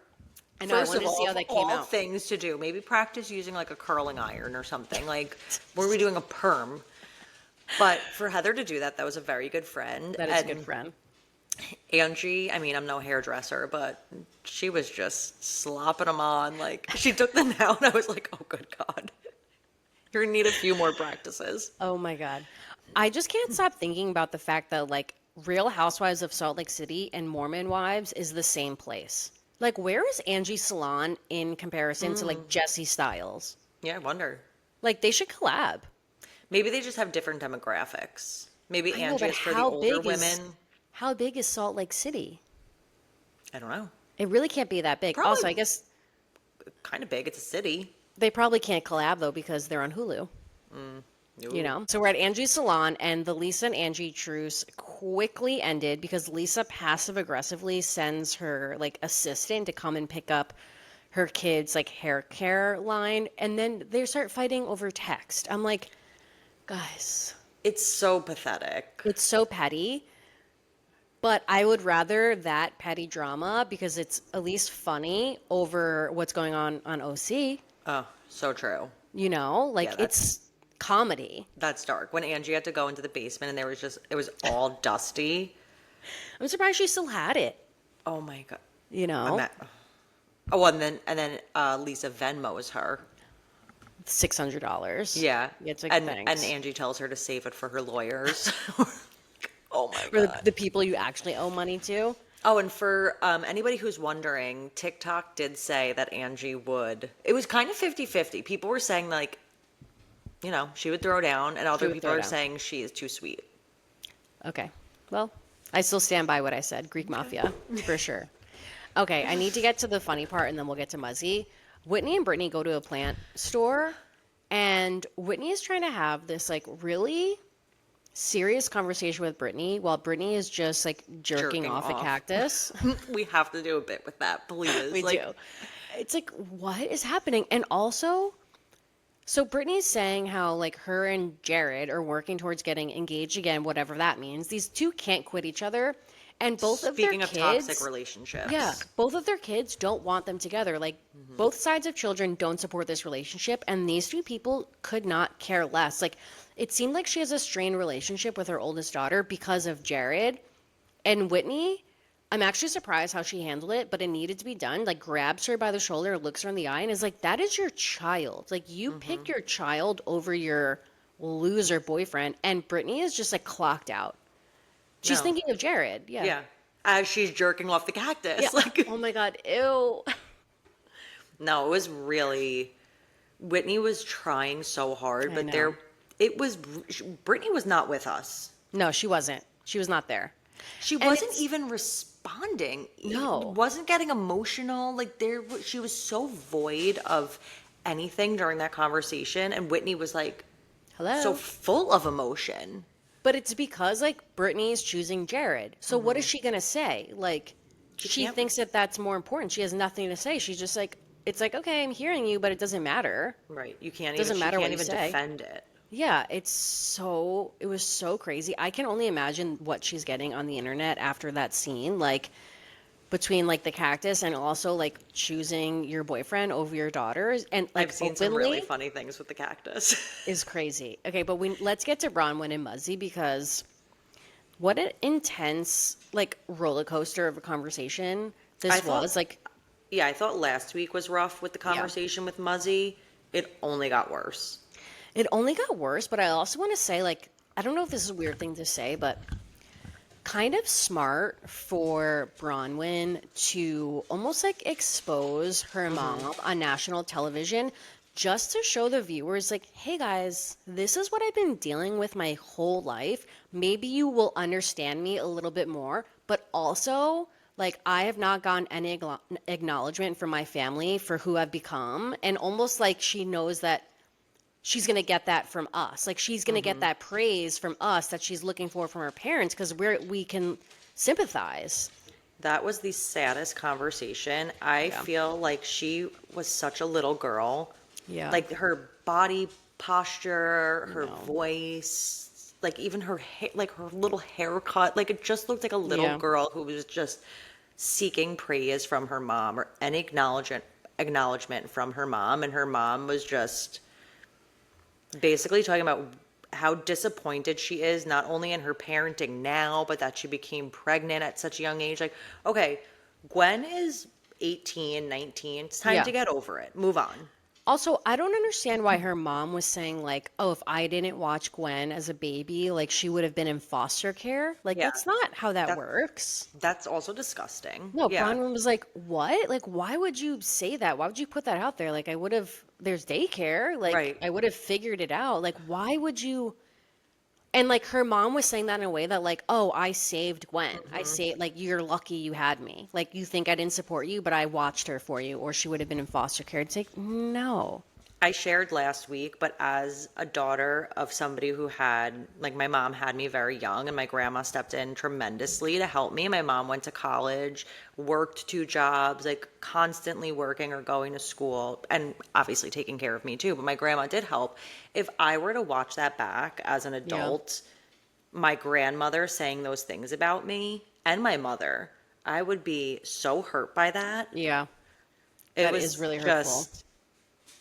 I know, I First wanted of to see how all, that of came all out. things to do, maybe practice using like a curling iron or something. Like, were we doing a perm? But for Heather to do that, that was a very good friend. That is a good friend. Angie, I mean, I'm no hairdresser, but she was just slopping them on. Like, she took them out, and I was like, oh, good God. You're going to need a few more practices. Oh my God. I just can't stop thinking about the fact that like Real Housewives of Salt Lake City and Mormon Wives is the same place. Like, where is Angie's salon in comparison to like Jessie Styles? Yeah, I wonder. Like, they should collab. Maybe they just have different demographics. Maybe I know, Angie but is for the older women. how big is Salt Lake City? I don't know. It really can't be that big. Probably Also, I guess kind of big. It's a city. they probably can't collab though because they're on Hulu. You know? So we're at Angie's salon, and the Lisa and Angie truce quickly ended because Lisa passive aggressively sends her like assistant to come and pick up her kids' like hair care line, and then they start fighting over text. I'm like, guys, It's so pathetic. it's so petty. But I would rather that petty drama because it's at least funny over what's going on OC. Oh, so true. You know, like Yeah, that's- it's comedy. That's dark. When Angie had to go into the basement and it was all dusty. I'm surprised she still had it. Oh my God. You know, Oh, and then Lisa Venmos her. $600. Yeah. It's like, and thanks. Angie tells her to save it for her lawyers. Oh my For God. the people you actually owe money to. Oh, and for anybody who's wondering, TikTok did say that Angie would. It was kind of 50-50. People were saying, like, you know, she would throw down, and other would people throw are down. saying she is too sweet. Okay. Well, I still stand by what I said. Greek Mafia, for sure. Okay, I need to get to the funny part, and then we'll get to Muzzy. Whitney and Brittany go to a plant store, and Whitney is trying to have this, like, really serious conversation with Brittany while Brittany is just, like, jerking off a cactus. We have to do a bit with that, please. We do. It's like, what is happening? And also, so Brittany's saying how like her and Jared are working towards getting engaged again, whatever that means. These two can't quit each other, and both of their Speaking of kids, toxic relationships. yeah, both of their kids don't want them together. Like both sides of children don't support this relationship, and these two people could not care less. Like it seemed like she has a strained relationship with her oldest daughter because of Jared, and Whitney. I'm actually surprised how she handled it, but it needed to be done. Like, grabs her by the shoulder, looks her in the eye, and is like, that is your child. Like, you picked your child over your loser boyfriend. And Brittany is just, like, clocked out. She's No. thinking of Jared. Yeah. Yeah. As she's jerking off the cactus. Yeah. Like, Oh, my God. Ew. no, it was really. Whitney was trying so hard, I but know. Brittany was not with us. No, she wasn't. She was not there. She And wasn't it's- even responding. No. Wasn't getting emotional. Like she was so void of anything during that conversation, and Whitney was like Hello. so full of emotion. But it's because, like, Brittany is choosing Jared. So what is she going to say? Like, she can't- thinks that that's more important. She has nothing to say. She's just like, it's like, okay, I'm hearing you, but it doesn't matter. Right. You can't Doesn't even matter she what can't you even say. defend it. Yeah, it was so crazy. I can only imagine what she's getting on the internet after that scene, like between like the cactus and also like choosing your boyfriend over your daughters and like I've seen some really funny things with the cactus. is crazy. Okay, but let's get to Bronwyn and Muzzy because what an intense like roller coaster of a conversation this I thought- was. Like, Yeah, I thought last week was rough with the conversation with Muzzy. It only got worse. it only got worse, but I also want to say, like, I don't know if this is a weird thing to say, but kind of smart for Bronwyn to almost like expose her mom on national television just to show the viewers, like, hey guys, this is what I've been dealing with my whole life. Maybe you will understand me a little bit more, but also, like, I have not gotten any acknowledgement from my family for who I've become. And almost like she knows that she's going to get that from us. Like, she's going to get that praise from us that she's looking for from her parents because we can sympathize. That was the saddest conversation. I feel like she was such a little girl. Yeah. Like her body posture, her voice, like even her hair, like her little haircut, like it just looked like a little Yeah. girl who was just seeking praise from her mom or any acknowledgement from her mom, and her mom was just basically talking about how disappointed she is, not only in her parenting now, but that she became pregnant at such a young age. Like, okay, Gwen is 18, 19. It's time Yeah. to get over it. Move on. Also, I don't understand why her mom was saying like, "Oh, if I didn't watch Gwen as a baby, like she would have been in foster care." Like Yeah. that's not how that That- works. That's also disgusting. No, Yeah. Bronwyn was like, "What? Like why would you say that? Why would you put that out there? Like I would have there's daycare. Like Right. I would have figured it out. Like why would you?" And like her mom was saying that in a way that like, "Oh, I saved Gwen. I saved like you're lucky you had me. Like you think I didn't support you, but I watched her for you or she would have been in foster care." It's like, "No." I shared last week, but as a daughter of somebody who had, like, my mom had me very young, and my grandma stepped in tremendously to help me. My mom went to college, worked 2 jobs, like, constantly working or going to school, and obviously taking care of me too, but my grandma did help. If I were to watch that back as an adult, my grandmother saying those things about me and my mother, I would be so hurt by that. Yeah. It That was is really hurtful.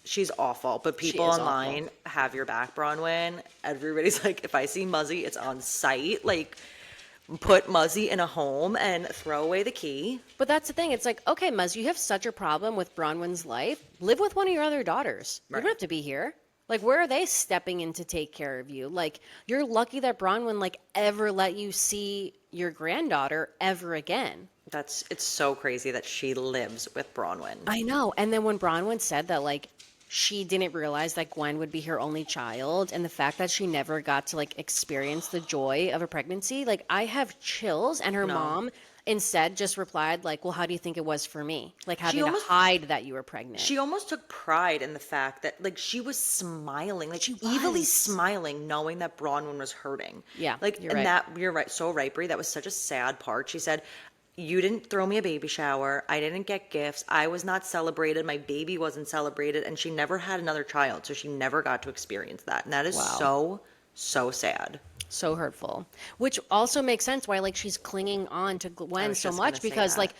she's awful, but people is online have your back, Bronwyn. Everybody's like, if I see Muzzy, it's on site. Like, put Muzzy in a home and throw away the key. But that's the thing. It's like, okay, Muzz, you have such a problem with Bronwyn's life. Live with one of your other daughters. You Right. don't have to be here. Like, where are they stepping in to take care of you? Like, you're lucky that Bronwyn, like, ever let you see your granddaughter ever again. It's so crazy that she lives with Bronwyn. I know. And then when Bronwyn said that, like, she didn't realize that Gwen would be her only child, and the fact that she never got to, like, experience the joy of a pregnancy, like, I have chills. And her mom instead just replied, like, well, how do you think it was for me? Like, having almost- to hide that you were pregnant. She almost took pride in the fact that, like, she was smiling, like, evilly was. smiling, knowing that Bronwyn was hurting. Yeah, like, you're and right. that you're right, so right, Brie. That was such a sad part. She said, "You didn't throw me a baby shower. I didn't get gifts. I was not celebrated. My baby wasn't celebrated, and she never had another child, so she never got to experience that." And that is so sad. So hurtful. Which also makes sense why like she's clinging on to Gwen was so just much gonna say because that. like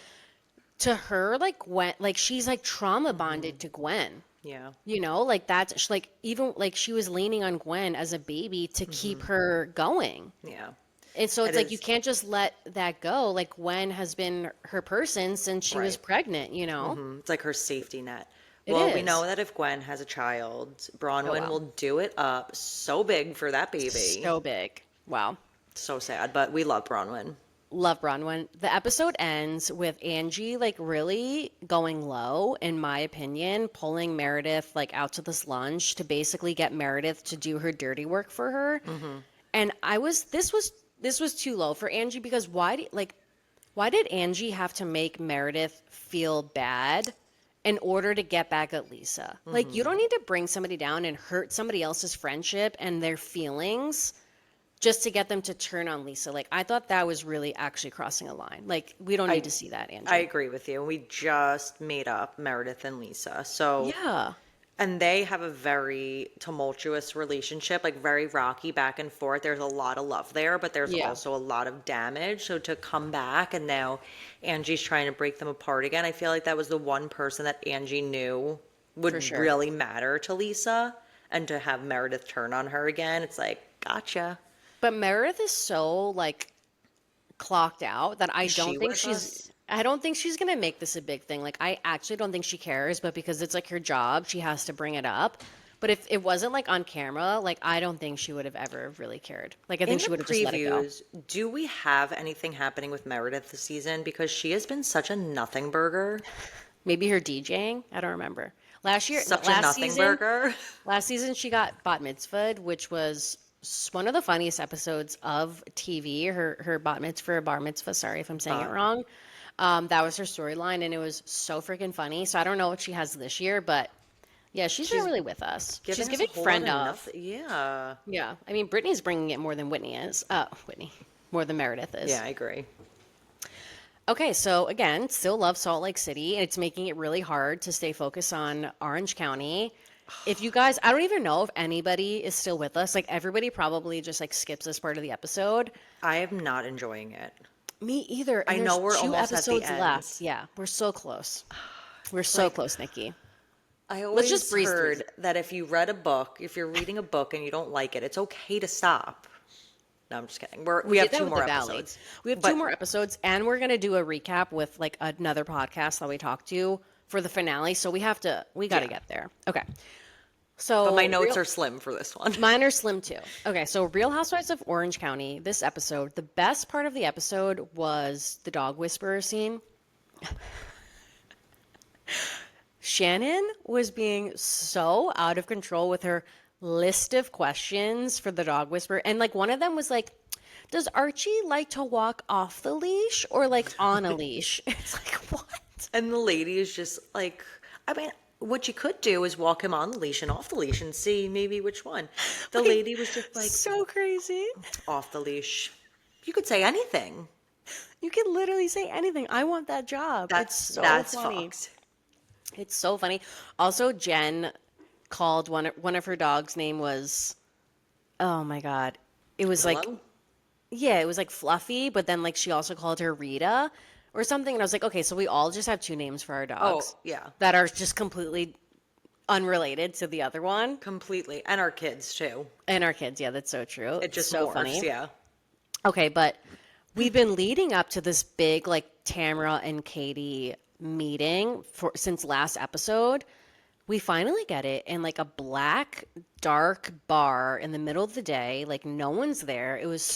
to her like Gwen like she's like trauma bonded to Gwen. Yeah. You know, like that's like even like she was leaning on Gwen as a baby to keep her going. Yeah. And so it's It like you is- can't just let that go. Like Gwen has been her person since she was Right. pregnant, you know? It's like her safety net. It Well, we is. know that if Gwen has a child, Bronwyn wow. will do it up so big for that baby. So big. Wow. So sad, but we love Bronwyn. Love Bronwyn. The episode ends with Angie like really going low, in my opinion, pulling Meredith like out to this lunch to basically get Meredith to do her dirty work for her. And this was too low for Angie because why did Angie have to make Meredith feel bad in order to get back at Lisa? Like you don't need to bring somebody down and hurt somebody else's friendship and their feelings just to get them to turn on Lisa. Like, I thought that was really actually crossing a line. Like, we don't need to see that, Angie. I agree with you. We just made up Meredith and Lisa. So, yeah. and they have a very tumultuous relationship, like very rocky back and forth. There's a lot of love there, but there's Yeah. also a lot of damage. So to come back and now Angie's trying to break them apart again, I feel like that was the one person that Angie knew would For sure. really matter to Lisa. And to have Meredith turn on her again, it's like, gotcha. But Meredith is so, like, clocked out that I Is don't she think with she's... us? I don't think she's going to make this a big thing. Like, I actually don't think she cares, but because it's, like, her job, she has to bring it up. But if it wasn't, like, on camera, like, I don't think she would have ever really cared. Like, I think she would have just let it go. Do we have anything happening with Meredith this season? Because she has been such a nothing burger. Maybe her DJing? I don't remember. Last Nothing season, burger. Last season, she got bat mitzvahed, which was one of the funniest episodes of TV. Her bat mitzvah, or bar mitzvah, sorry if I'm saying it wrong. That was her storyline, and it was so freaking funny. So I don't know what she has this year, but yeah, she's not really with us. She's us a giving whole friend lot of of. nothing. Yeah. Yeah, I mean, Brittany's bringing it more than Whitney is. More than Meredith is. Yeah, I agree. Okay, so again, still love Salt Lake City. It's making it really hard to stay focused on Orange County. If you guys, I don't even know if anybody is still with us. Like everybody probably just like skips this part of the episode. I am not enjoying it. Me either. And I know there's we're two almost at the episodes end. left. Yeah, we're so close. We're so close, Nikki. I Let's just always breeze through. heard that if you read a book, if you're reading a book and you don't like it, it's okay to stop. No, I'm just kidding. We have did that 2 with more The Valley. episodes. We have 2 more episodes, and we're gonna do a recap with like another podcast that we talked to for the finale. So we gotta get there. Okay. So But my notes are slim for this one. mine are slim too. Okay, so Real Housewives of Orange County, this episode, the best part of the episode was the dog whisperer scene. Shannon was being so out of control with her list of questions for the dog whisperer. And like one of them was like, does Archie like to walk off the leash or like on a leash? It's like, what? And the lady is just like, I mean, what you could do is walk him on the leash and off the leash and see maybe which one. The lady was just like, So crazy. off the leash. You could say anything. You can literally say anything. I want that job. That's funny. fucked. It's so funny. Also, Jen called one of her dogs' name was, oh my God. It was like, Hello? yeah, it was like Fluffy, but then like she also called her Rita or something. And I was like, okay, so we all just have 2 names for our dogs. Oh, yeah. That are just completely unrelated to the other one. Completely. And our kids too. And our kids, yeah, that's so true. It just so morphs, funny. yeah. Okay, but we've been leading up to this big like Tamra and Katie meeting since last episode. We finally get it in like a black, dark bar in the middle of the day. Like no one's there. It was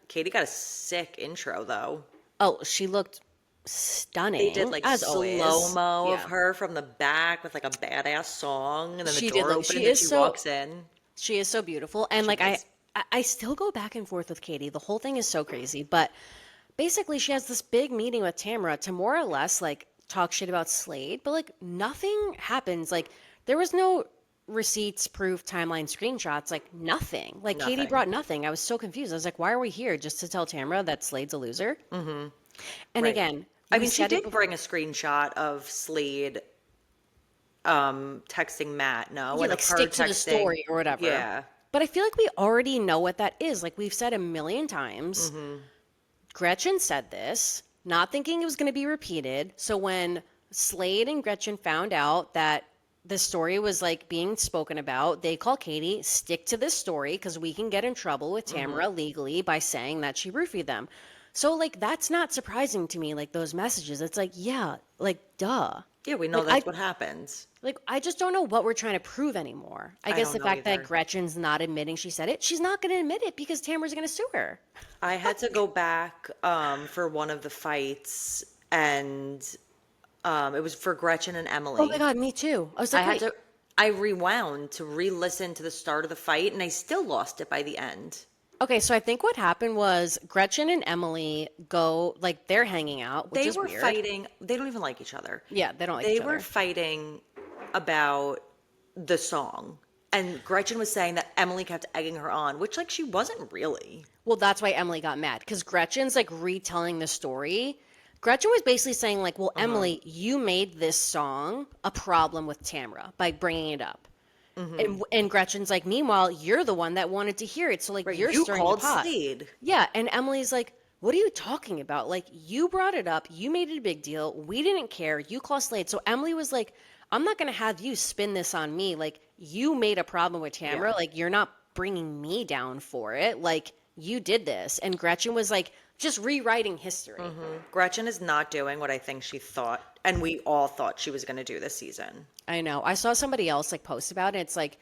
Katie got a sick intro though. Oh, she looked stunning. They did like as slow-mo always. of her from the back with like a badass song, and then She the did door look- opens she and is she so- walks in. She is so beautiful. And like is. I still go back and forth with Katie. The whole thing is so crazy. But basically she has this big meeting with Tamra to more or less like talk shit about Slade, but like nothing happens. Like there was no receipts, proof, timeline, screenshots, like nothing. Like Katie Nothing. brought nothing. I was so confused. I was like, why are we here? Just to tell Tamra that Slade's a loser? Mm-hmm. And Right. again, I we mean, she said it did before- bring a screenshot of Slade texting Matt, no? Yeah, and like of her stick to the texting- story or whatever. Yeah. But I feel like we already know what that is. Like we've said a million times. Gretchen said this, not thinking it was going to be repeated. So when Slade and Gretchen found out that the story was like being spoken about, they call Katie, stick to this story because we can get in trouble with Tamara legally by saying that she roofied them. So like that's not surprising to me, like those messages. It's like, yeah, like duh. Yeah, we know Like, that's I- what happens. Like, I just don't know what we're trying to prove anymore. I guess don't the know fact either. that Gretchen's not admitting she said it, she's not going to admit it because Tamara's going to sue her. I had to go back for one of the fights, and it was for Gretchen and Emily. Oh my God, me too. I was I like, had to. I rewound to re-listen to the start of the fight, and I still lost it by the end. okay, so I think what happened was Gretchen and Emily go, like, they're hanging out, which They is were weird. fighting. They don't even like each other. Yeah, they don't like They each were other. fighting about the song, and Gretchen was saying that Emily kept egging her on, which like she wasn't really. Well, that's why Emily got mad because Gretchen's like retelling the story. Gretchen was basically saying, like, well, Emily, you made this song a problem with Tamra by bringing it up. And Gretchen's like, meanwhile, you're the one that wanted to hear it. So, like, you're you stirring called the pot. Slade. Yeah. And Emily's like, what are you talking about? Like, you brought it up. You made it a big deal. We didn't care. You called Slade. So Emily was like, I'm not going to have you spin this on me. Like, you made a problem with Tamra. Yeah. Like, you're not bringing me down for it. Like, you did this. And Gretchen was like, just rewriting history. Gretchen is not doing what I think she thought, and we all thought she was going to do this season. I know. I saw somebody else like post about it. It's like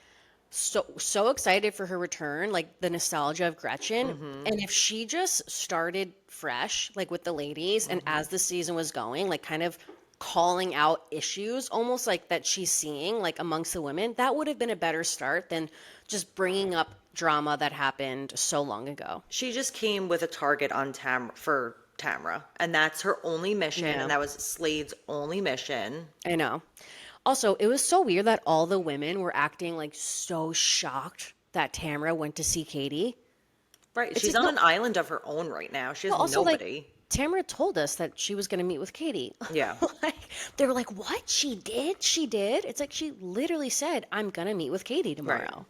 so excited for her return, like the nostalgia of Gretchen. And if she just started fresh, like with the ladies, and as the season was going, like kind of calling out issues, almost like that she's seeing like amongst the women, that would have been a better start than just bringing up drama that happened so long ago. She just came with a target on for Tamra, and that's her only mission, Yeah. and that was Slade's only mission. I know. Also, it was so weird that all the women were acting like so shocked that Tamra went to see Katie. Right, she's like, on an island of her own right now. She has Also, nobody. like, Tamara told us that she was going to meet with Katie. Yeah. Like, they were like, what? She did? She did? It's like she literally said, I'm going to meet with Katie tomorrow. Right.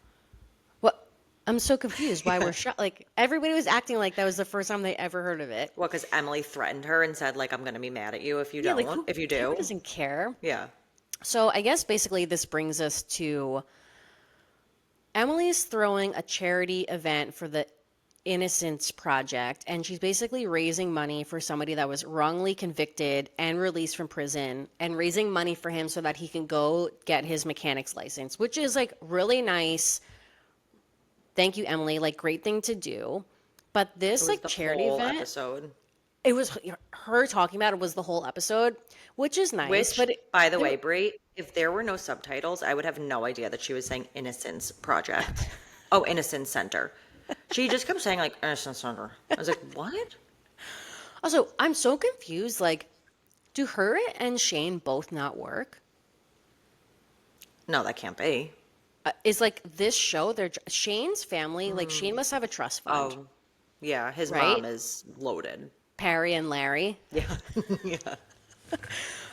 What? I'm so confused why we're shocked. Like, everybody was acting like that was the first time they ever heard of it. Well, because Emily threatened her and said, like, I'm going to be mad at you if you Yeah, like, don't, if you Tamara do. doesn't care. Yeah. So I guess basically this brings us to Emily's throwing a charity event for the Innocence Project, and she's basically raising money for somebody that was wrongly convicted and released from prison, and raising money for him so that he can go get his mechanic's license, which is like really nice. Thank you, Emily. Like, great thing to do. But It this was like the charity whole event, episode. it was her talking about it was the whole episode, which is nice. Which, But by the way, Brie, if there were no subtitles, I would have no idea that she was saying Innocence Project. Oh, Innocence Center. She just kept saying, like, Innocence Center. I was like, what? also, I'm so confused. Like, do her and Shane both not work? No, that can't be. Is like this show, they're Shane's family, like Shane must have a trust fund. Oh, yeah. His Right? mom is loaded. Perry and Larry Yeah. Yeah.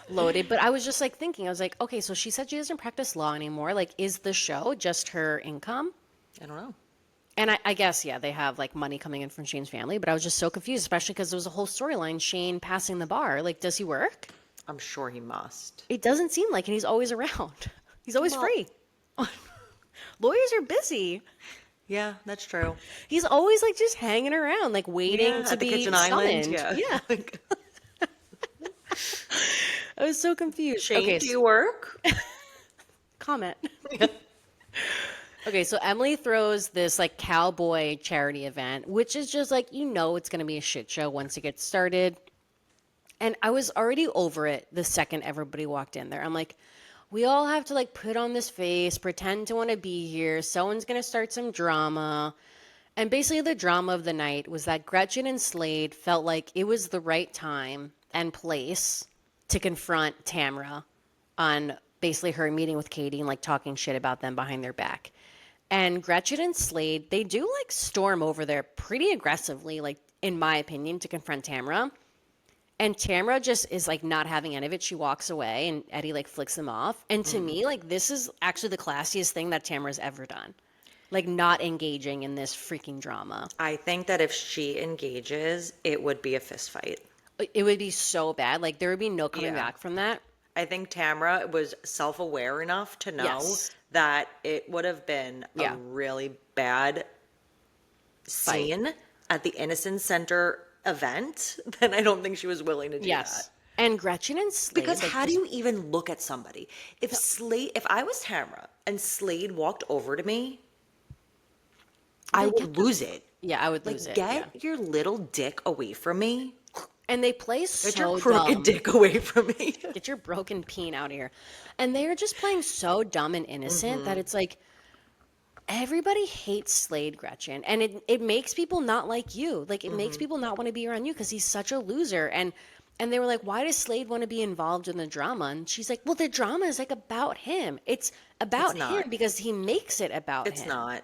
loaded. But I was just like thinking, I was like, okay, so she said she doesn't practice law anymore. Like, is the show just her income? I don't know. And I guess, yeah, they have like money coming in from Shane's family, but I was just so confused, especially because there was a whole storyline, Shane passing the bar. Like, does he work? I'm sure he must. It doesn't seem like, and he's always around. He's always Well- free. Lawyers are busy. Yeah, that's true. He's always like just hanging around, like waiting Yeah, to at the be kitchen summoned. island. Yeah. I was so confused. Shane, okay, do you work? comment. Okay, so Emily throws this like cowboy charity event, which is just like, you know, it's going to be a shit show once it gets started. And I was already over it the second everybody walked in there. I'm like, we all have to like put on this face, pretend to want to be here. Someone's going to start some drama. And basically the drama of the night was that Gretchen and Slade felt like it was the right time and place to confront Tamra on basically her meeting with Katie and like talking shit about them behind their back. And Gretchen and Slade, they do like storm over there pretty aggressively, like in my opinion, to confront Tamra. And Tamra just is like not having any of it. She walks away and Eddie like flicks them off. And to me, like this is actually the classiest thing that Tamra's ever done. Like not engaging in this freaking drama. I think that if she engages, it would be a fist fight. It would be so bad. Like there would be no coming Yeah. back from that. I think Tamra was self-aware enough to know Yes. that it would have been Yeah. a really bad scene at the Innocence Center event. Then I don't think she was willing to do Yes. that. And Gretchen and Slade. Because like, how do you even look at somebody? If I was Tamra and Slade walked over to me, I Like, would lose it. Yeah, I would Like, lose it. get yeah. your little dick away from me. And they play Get so your crooked dumb. dick away from me. Get your broken peen out of here. And they are just playing so dumb and innocent that it's like everybody hates Slade, Gretchen. And it makes people not like you. Like it makes people not want to be around you because he's such a loser. And they were like, why does Slade want to be involved in the drama? And she's like, well, the drama is like about him. It's about It's not. him because he makes it about It's him. not.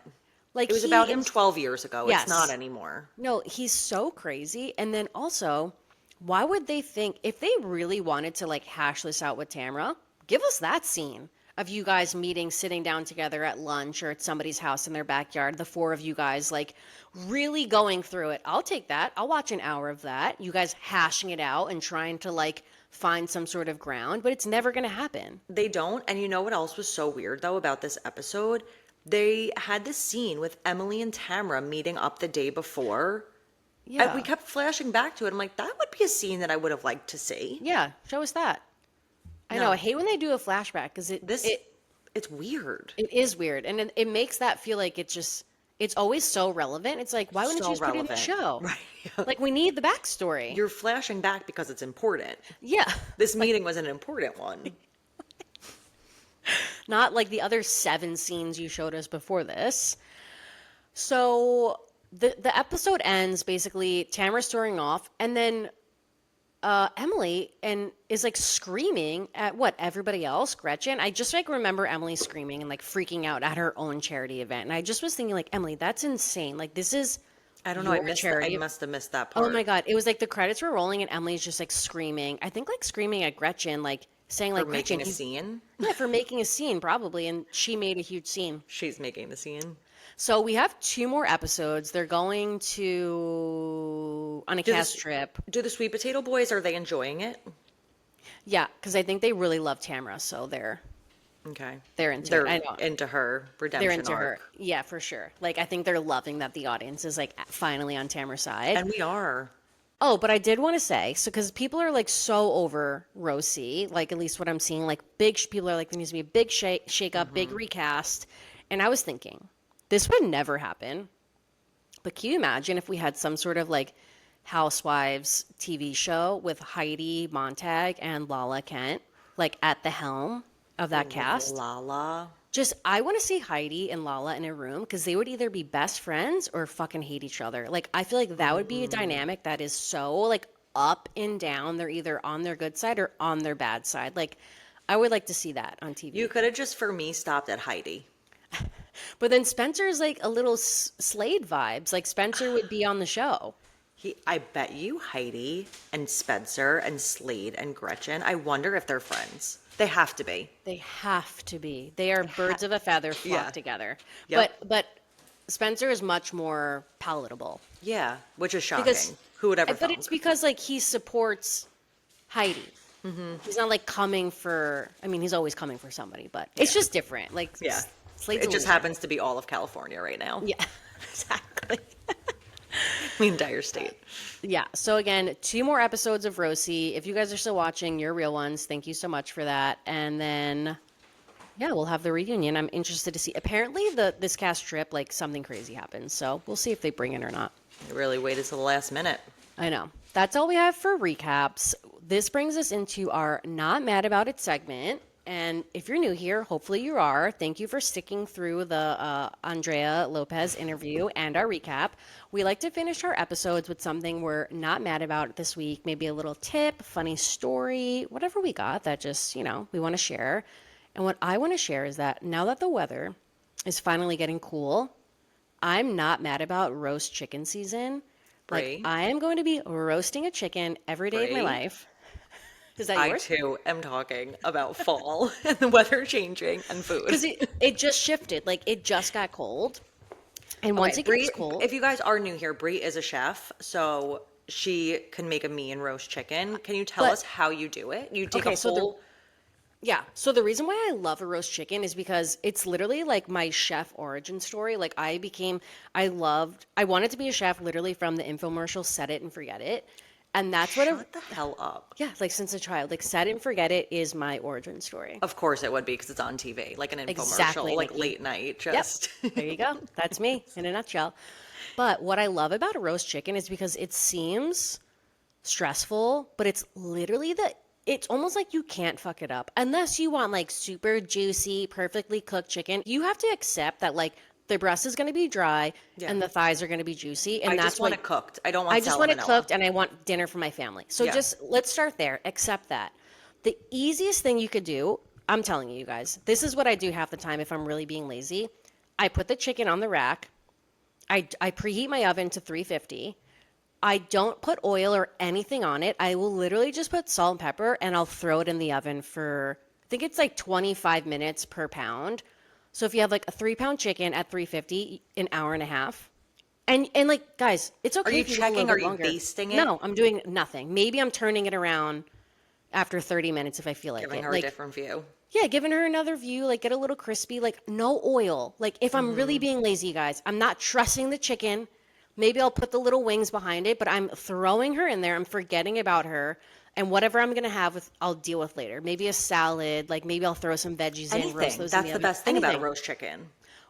Like It was he about him is- 12 years ago. Yes. It's not anymore. No, he's so crazy. And then also, why would they think if they really wanted to like hash this out with Tamra, give us that scene of you guys meeting, sitting down together at lunch or at somebody's house in their backyard, the four of you guys like really going through it. I'll take that. I'll watch an hour of that. You guys hashing it out and trying to like find some sort of ground, but it's never going to happen. They don't. And you know what else was so weird, though, about this episode? They had this scene with Emily and Tamra meeting up the day before. Yeah. And we kept flashing back to it. I'm like, that would be a scene that I would have liked to see. Yeah, show us that. I know. No. I hate when they do a flashback because It's weird. it is weird, and it makes that feel like it's always so relevant. It's like, why wouldn't So you just put it in the relevant. show? Right. Like we need the backstory. You're flashing back because it's important. Yeah, This meeting was an important one. not like the other 7 scenes you showed us before this. So the episode ends basically Tamara storming off, and then Emily is like screaming at everybody else, Gretchen. I just like remember Emily screaming and like freaking out at her own charity event, and I just was thinking like, Emily, that's insane. Like this is I don't know. I your missed. charity. I must have missed that part. Oh my God. It was like the credits were rolling and Emily's just like screaming. I think like screaming at Gretchen, like, saying For like, making "Gretchen, a scene. yeah, for making a scene probably." And she made a huge scene. She's making the scene. So we have 2 more episodes. They're going on a cast trip. Do the Sweet Potato Boys, are they enjoying it? Yeah, because I think they really love Tamara, so Okay. they're into They're it. I know. into her redemption They're into arc. her. Yeah, for sure. Like, I think they're loving that the audience is, like, finally on Tamara's side. And we are. Oh, but I did want to say, so because people are, like, so over RHOSC, like, at least what I'm seeing, like, people are like, there needs to be a big shake up, big recast. And I was thinking, this would never happen. But can you imagine if we had some sort of, like, Housewives TV show with Heidi Montag and Lala Kent, like, at the helm of that cast? Lala. I want to see Heidi and Lala in a room because they would either be best friends or fucking hate each other. Like, I feel like that would be a dynamic that is so, like, up and down. They're either on their good side or on their bad side. Like, I would like to see that on TV. You could have just, for me, stopped at Heidi. But then Spencer's, like, a little Slade vibes. Like, Spencer would be on the show. I bet you Heidi and Spencer and Slade and Gretchen, I wonder if they're friends. They have to be. They have to be. They are birds of a feather flock Yeah. together. Yep. But Spencer is much more palatable. Yeah, which is shocking. Because, Who would ever but thunk? it's because, like, he supports Heidi. He's not, like, coming for, I mean, he's always coming for somebody, but it's just different. Like, Yeah. Slade's It a just loser. happens to be all of California right now. Yeah. Exactly. The entire state. Yeah. So again, 2 more episodes of RHOSC. If you guys are still watching, you're real ones. Thank you so much for that. And then, yeah, we'll have the reunion. I'm interested to see. Apparently, this cast trip, like, something crazy happens. So we'll see if they bring it or not. They really waited till the last minute. I know. That's all we have for recaps. This brings us into our Not Mad About It segment. And if you're new here, hopefully you are. Thank you for sticking through the Andrea Lopez interview and our recap. We like to finish our episodes with something we're not mad about this week. Maybe a little tip, funny story, whatever we got that just, we want to share. And what I want to share is that now that the weather is finally getting cool, I'm not mad about roast chicken season. Brie. Like, I am going to be roasting a chicken every day of my Brie. life. Is that I yours? too am talking about fall and the weather changing and food. Because it just shifted. Like, it just got cold. And once it Brie, gets cold, if you guys are new here, Brie is a chef, so she can make a mean roast chicken. Can you tell But- us how you do it? You take Okay, a so the- full. yeah. So the reason why I love a roast chicken is because it's literally like my chef origin story. Like, I wanted to be a chef literally from the infomercial Set It and Forget It. And that's what Shut the hell up. yeah, like since a child, like Set It and Forget It is my origin story. Of course it would be because it's on TV, like an infomercial, Exactly, like Nikki. late night. Yep. Just There you go. That's me in a nutshell. But what I love about a roast chicken is because it seems stressful, but it's literally it's almost like you can't fuck it up unless you want like super juicy, perfectly cooked chicken. You have to accept that like the breast is going to be dry and the thighs are going to be juicy. And I that's just want what it cooked. I don't want. I just want it salmonella. cooked and I want dinner for my family. So Yeah. just let's start there. Accept that. The easiest thing you could do, I'm telling you guys, this is what I do half the time if I'm really being lazy. I put the chicken on the rack. I preheat my oven to 350. I don't put oil or anything on it. I will literally just put salt and pepper and I'll throw it in the oven for, I think it's like 25 minutes per pound. So if you have like a 3-pound chicken at 350, an hour and a half. And like, guys, it's okay Are you if you go a checking? little Are bit you longer. basting it? No, I'm doing nothing. Maybe I'm turning it around after 30 minutes if I feel like Giving it. her Like, a different view. yeah, giving her another view, like get a little crispy, like no oil. Like if I'm really being lazy, guys, I'm not trussing the chicken. Maybe I'll put the little wings behind it, but I'm throwing her in there. I'm forgetting about her. And whatever I'm going to have, I'll deal with later. Maybe a salad, like maybe I'll throw some veggies in, roast Anything. those in That's the the oven. best thing about a Anything. roast chicken.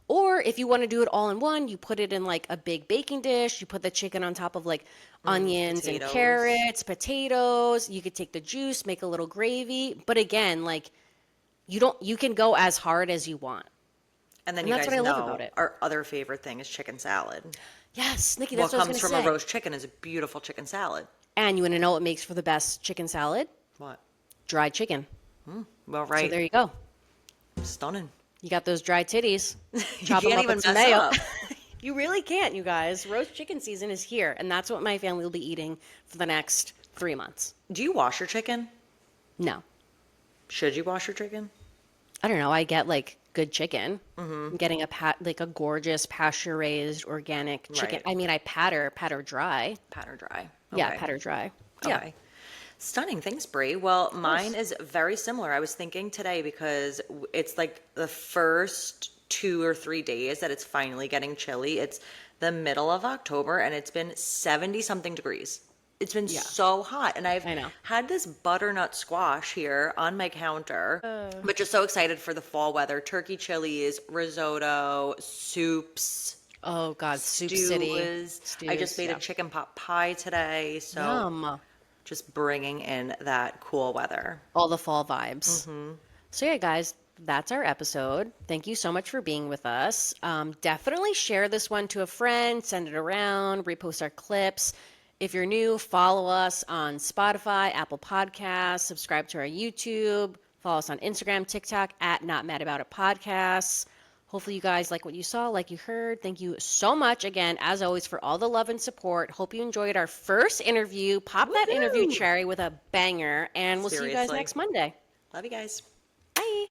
Or if you want to do it all in one, you put it in like a big baking dish. You put the chicken on top of like onions potatoes. and carrots, potatoes. You could take the juice, make a little gravy. But again, like you can go as hard as you want. And then And you that's guys what I love know about it. our other favorite thing is chicken salad. Yes, Nikki, What that's what I comes was from going to say. a roast chicken is a beautiful chicken salad. And you want to know what makes for the best chicken salad? What? Dried chicken. Well, So right. there you go. Stunning. You got those dry titties. You Chop 'em can't up even with some mess mayo. up. You really can't, you guys. Roast chicken season is here, and that's what my family will be eating for the next 3 months. Do you wash your chicken? No. Should you wash your chicken? I don't know. I get like good chicken. I'm getting like a gorgeous pasture raised organic chicken. Right. I mean, I patter dry. Pat or dry? Yeah, Okay. patter dry. Yeah. Okay. Stunning. Thanks, Brie. Well, mine is very similar. I was thinking today because it's like the first 2 or 3 days that it's finally getting chilly. It's the middle of October and it's been 70 something degrees. It's been so hot. And I've I know. had this butternut squash here on my counter, but just so excited for the fall weather. Turkey chilies, risotto, soups. Oh God, Soup City. I just made a chicken pot pie today. So Yum. just bringing in that cool weather. All the fall vibes. So yeah, guys, that's our episode. Thank you so much for being with us. Definitely share this one to a friend, send it around, repost our clips. If you're new, follow us on Spotify, Apple Podcasts, subscribe to our YouTube, follow us on Instagram, TikTok at Not Mad About It Podcasts. Hopefully you guys like what you saw, like you heard. Thank you so much again, as always, for all the love and support. Hope you enjoyed our first interview. Pop that interview cherry with a banger, and we'll see you guys Seriously. next Monday. Love you guys.